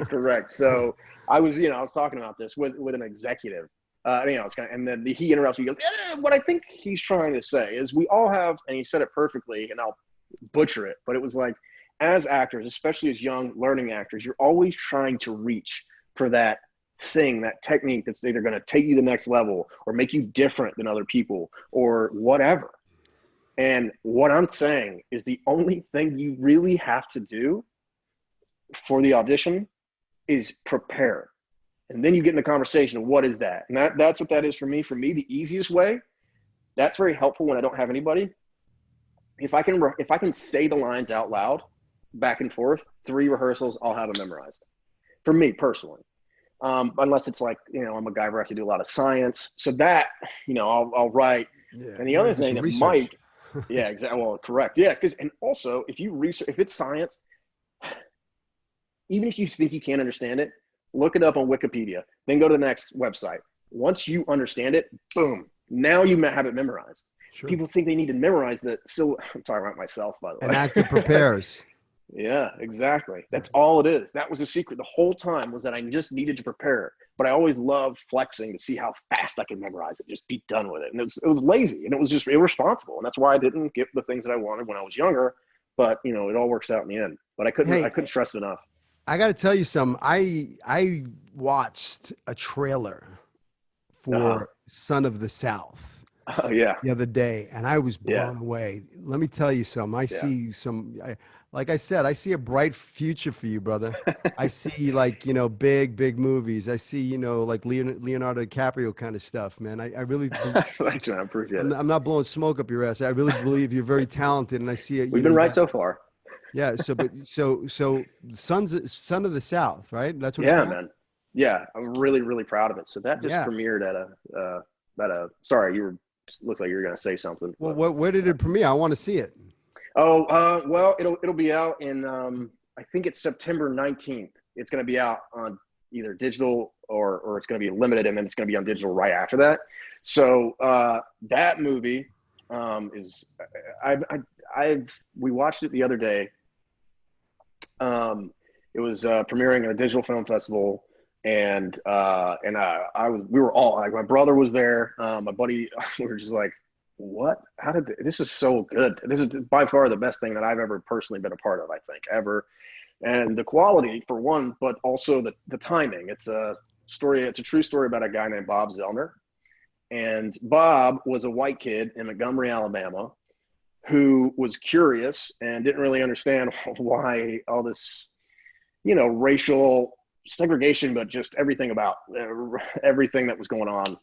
Correct. So I was talking about this with an executive. And then he interrupts me. He goes, what I think he's trying to say is we all have, and he said it perfectly, and I'll butcher it, but it was like, as actors, especially as young learning actors, you're always trying to reach for that thing, that technique that's either going to take you to the next level or make you different than other people or whatever. And what I'm saying is the only thing you really have to do for the audition is prepare. And then you get in the conversation of what is that? And that's what that is for me. For me, the easiest way, that's very helpful when I don't have anybody. If I can say the lines out loud, back and forth, 3 rehearsals, I'll have them memorized. For me personally. Unless it's like, I'm a guy where I have to do a lot of science. So that, I'll write. Yeah, and the other thing that Mike, yeah, exactly. Well, correct. Yeah. And also if you research, if it's science, even if you think you can't understand it, look it up on Wikipedia, then go to the next website. Once you understand it, boom, now you have it memorized. Sure. People think they need to memorize that. So I'm talking about myself, by the way. An actor prepares. Yeah, exactly. That's all it is. That was the secret the whole time, was that I just needed to prepare. But I always loved flexing to see how fast I could memorize it, just be done with it. And it was lazy, and it was just irresponsible. And that's why I didn't get the things that I wanted when I was younger. But, it all works out in the end. But I couldn't stress it enough. I got to tell you something. I watched a trailer for Son of the South. Oh, yeah. The other day, and I was blown away. Let me tell you something. Like I said, I see a bright future for you, brother. I see big movies. I see, like Leonardo DiCaprio kind of stuff, man. I really Thanks, man. I appreciate it. I'm not blowing smoke up your ass. I really believe you're very talented, and I see it. We've been right so far. Yeah. So Son of the South, right? That's what. Yeah, man. Yeah, I'm really, really proud of it. So that just premiered at a. Sorry, looks like you're going to say something. Well, where did it premiere? I want to see it. Oh, well, it'll be out in I think it's September 19th. It's going to be out on either digital or it's going to be limited, and then it's going to be on digital right after that. So that movie is we watched it the other day. It was premiering at a digital film festival, and we were all like, my brother was there, my buddy, we were just like, what? This is so good. This is by far the best thing that I've ever personally been a part of, I think, ever. And the quality, for one, but also the timing. It's a true story about a guy named Bob Zellner. And Bob was a white kid in Montgomery, Alabama, who was curious and didn't really understand why all this, racial segregation, but just everything that was going on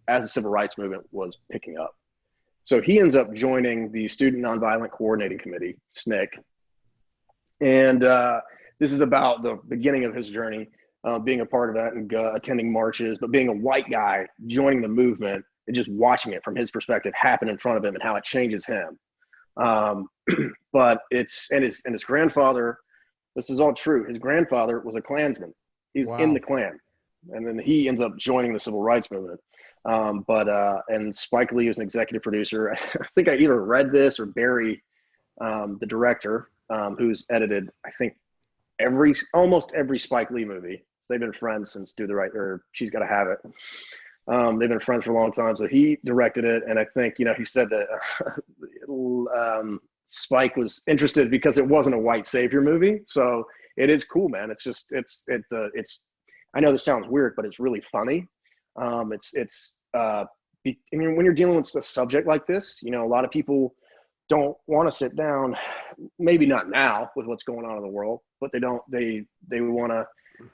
as the civil rights movement was picking up. So he ends up joining the Student Nonviolent Coordinating Committee, SNCC. And this is about the beginning of his journey, being a part of that and attending marches, but being a white guy, joining the movement and just watching it from his perspective happen in front of him and how it changes him. But it's, and his grandfather, this is all true. His grandfather was a Klansman. He's in the Klan. And then he ends up joining the civil rights movement. And Spike Lee was an executive producer. I think I either read this or Barry, the director, who's edited, I think, almost every Spike Lee movie. So they've been friends since Do the Right, or She's Gotta Have It. They've been friends for a long time. So he directed it. And I think, he said that Spike was interested because it wasn't a white savior movie. So it is cool, man. It's just, I know this sounds weird, but it's really funny. When you're dealing with a subject like this, a lot of people don't want to sit down, maybe not now with what's going on in the world, but they want to,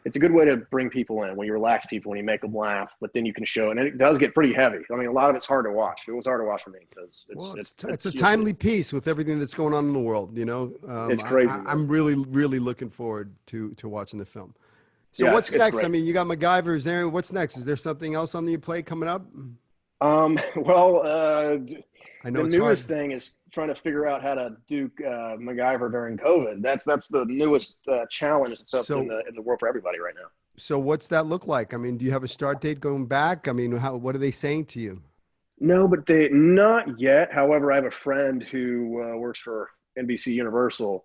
it's a good way to bring people in when you relax people, when you make them laugh, but then you can show, and it does get pretty heavy. I mean, a lot of it's hard to watch. It was hard to watch for me because it's a timely piece with everything that's going on in the world. It's crazy. I'm really, really looking forward to watching the film. So yeah, what's next? Great. I mean, you got MacGyver. Is there, what's next? Is there something else on the plate coming up? I know the newest thing is trying to figure out how to do MacGyver during COVID. That's the newest challenge that's up in the world for everybody right now. So what's that look like? I mean, do you have a start date going back? I mean, what are they saying to you? No, but not yet. However, I have a friend who works for NBC Universal.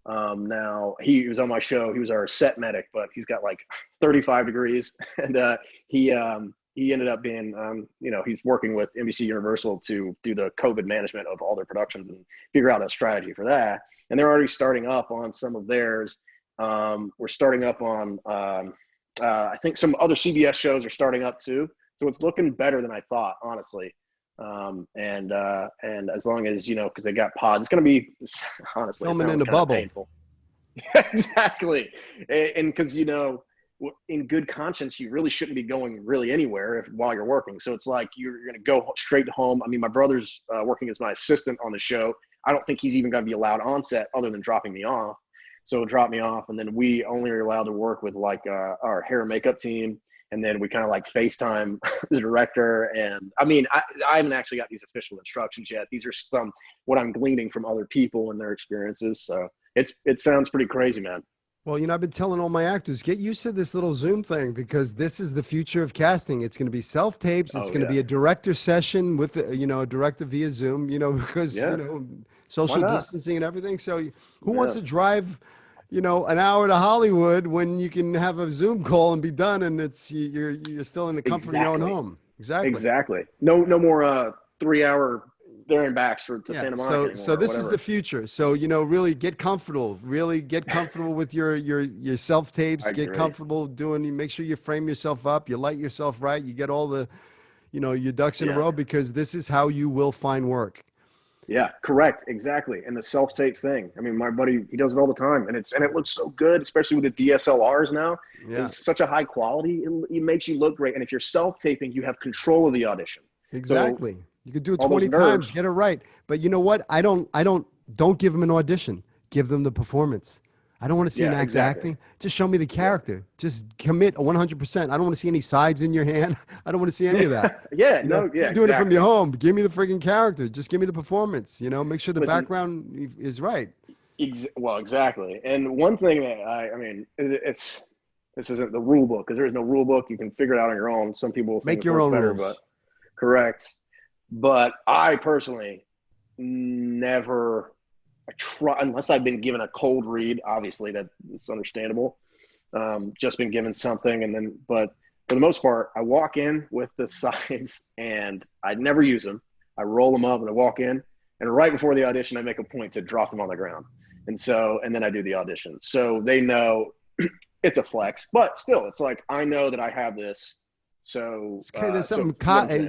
Now he was on my show. He was our set medic, but he's got like 35 degrees, and he ended up being, he's working with NBC Universal to do the COVID management of all their productions and figure out a strategy for that. And they're already starting up on some of theirs. We're starting up on, I think some other CBS shows are starting up too. So it's looking better than I thought, honestly. And as long as, because they got pods, it's going to be, honestly, filming in a bubble. Painful. Exactly. And because, in good conscience, you really shouldn't be going really anywhere while you're working. So it's like you're going to go straight to home. I mean, my brother's working as my assistant on the show. I don't think he's even going to be allowed on set other than dropping me off. So drop me off, and then we only are allowed to work with like our hair and makeup team. And then we kind of like FaceTime the director. And I mean, I haven't actually got these official instructions yet. These are what I'm gleaning from other people and their experiences. So it sounds pretty crazy, man. Well, I've been telling all my actors, get used to this little Zoom thing because this is the future of casting. It's going to be self-tapes. It's going to be a director session with, a director via Zoom, because, social distancing and everything. So who wants to drive, an hour to Hollywood when you can have a Zoom call and be done and you're still in the comfort of your own home. Exactly. No more 3-hour there and backs to Santa Monica anymore, so this is the future. So, really get comfortable with your self tapes, get comfortable make sure you frame yourself up, you light yourself right, you get all the, your ducks in a row, because this is how you will find work. Yeah, correct. Exactly. And the self-tape thing. I mean, my buddy, he does it all the time, and it looks so good, especially with the DSLRs now. Yeah. It's such a high quality. It makes you look great. And if you're self-taping, you have control of the audition. Exactly. So, you could do it 20 times, get it right. But you know what? Don't give them an audition. Give them the performance. I don't want to see an act acting. Just show me the character. Just commit 100%. I don't want to see any sides in your hand. I don't want to see any of that. You're doing it from your home. Give me the friggin' character. Just give me the performance. Make sure the background is right. Well, exactly. And one thing that this isn't the rule book, because there is no rule book. You can figure it out on your own. Some people will make your own better, rules. But correct. But I personally never try, unless I've been given a cold read. Obviously, that's understandable. Just been given something, but for the most part, I walk in with the sides and I never use them. I roll them up and I walk in, and right before the audition, I make a point to drop them on the ground. And then I do the audition. So they know it's a flex, but still, it's like, I know that I have this. So there's something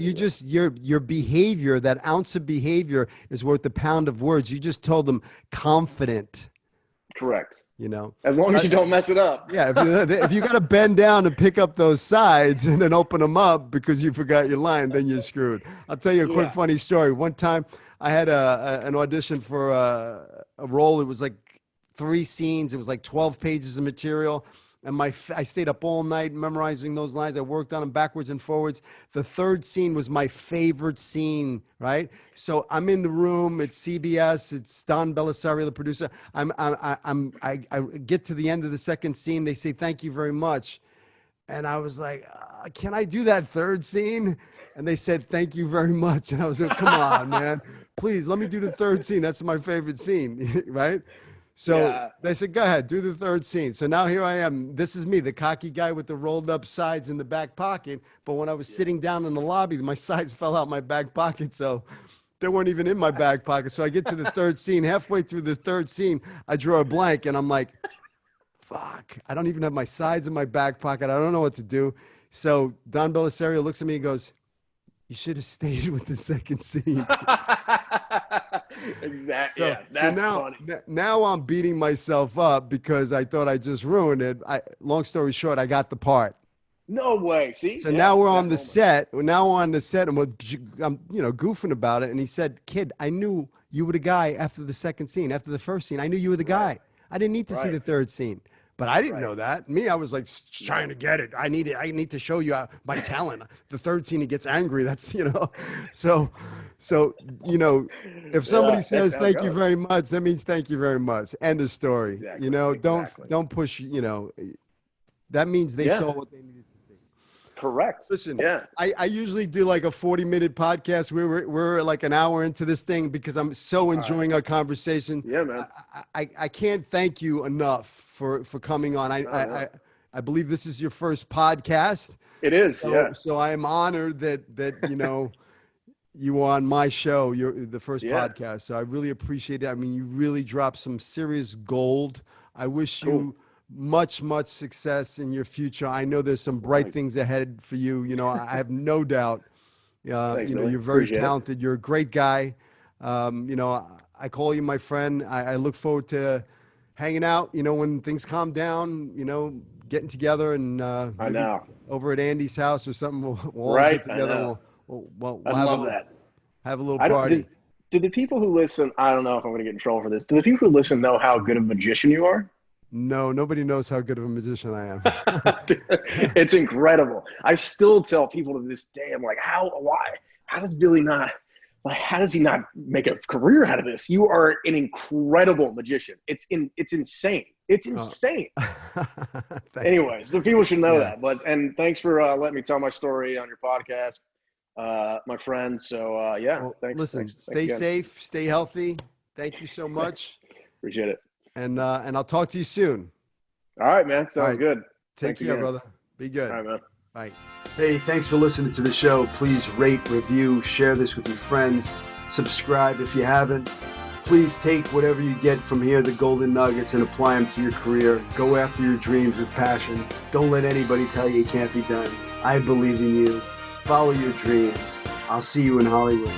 your behavior, that ounce of behavior is worth a pound of words. You just told them confident. Correct. You know, As long as you don't mess it up. yeah. If you got to bend down and pick up those sides and then open them up because you forgot your line, then you're screwed. I'll tell you a quick funny story. One time I had an audition for a role. It was like 3 scenes. It was like 12 pages of material. And I stayed up all night memorizing those lines. I worked on them backwards and forwards. The 3rd scene was my favorite scene, right? So I'm in the room. It's CBS. It's Don Bellisario, the producer. I get to the end of the 2nd scene. They say, "Thank you very much." And I was like, "Can I do that 3rd scene?" And they said, "Thank you very much." And I was like, "Come on, man. Please, let me do the 3rd scene. That's my favorite scene," right? So they said, "Go ahead, do the 3rd scene." So now here I am. This is me, the cocky guy with the rolled up sides in the back pocket. But when I was sitting down in the lobby, my sides fell out my back pocket. So they weren't even in my back pocket. So I get to the 3rd scene. Halfway through the 3rd scene, I draw a blank and I'm like, fuck, I don't even have my sides in my back pocket. I don't know what to do. So Don Bellisario looks at me and goes, "You should have stayed with the 2nd scene." Exactly. So, Yeah, that's now, funny. Now I'm beating myself up because I thought I just ruined it. Long story short, I got the part. No way. See? So now we're on the set. We're now on the set, and I'm goofing about it. And he said, "Kid, I knew you were the guy after the 2nd scene. After the 1st scene, I knew you were the guy. I didn't need to see the 3rd scene." But I didn't know that. Me, I was like trying to get it. I need to show you my talent. The 3rd scene, he gets angry. That's, So, if somebody says thank you very much, that means thank you very much. End of story. Exactly. Don't push, that means they saw what they needed to see. Correct. Listen, I usually do like a 40-minute podcast. We're like an hour into this thing because I'm so enjoying our conversation. Yeah, man. I can't thank you enough for coming on. I believe this is your first podcast. It is. So I am honored that you are on my show. You're the first podcast. So I really appreciate it. I mean, you really dropped some serious gold. I wish you much success in your future. I know there's some bright things ahead for you. I have no doubt. Thanks, You're very talented. You're a great guy. I call you my friend. I look forward to hanging out, when things calm down, getting together and I know. over at Andy's house or something. We'll all get together. We'll have a little party. Do the people who listen, I don't know if I'm going to get in trouble for this. Do the people who listen know how good of a magician you are? No, nobody knows how good of a magician I am. It's incredible. I still tell people to this day, I'm like, how does Billy not, how does he not make a career out of this? You are an incredible magician. It's insane. It's insane. Anyways, the people should know that. And thanks for letting me tell my story on your podcast, my friend. So thanks. Listen, thanks stay safe, stay healthy. Thank you so much. Appreciate it. And I'll talk to you soon. All right, man. Sounds good. Take care, brother. Be good. All right, man. Bye. Hey, thanks for listening to the show. Please rate, review, share this with your friends. Subscribe if you haven't. Please take whatever you get from here, the golden nuggets, and apply them to your career. Go after your dreams with passion. Don't let anybody tell you it can't be done. I believe in you. Follow your dreams. I'll see you in Hollywood.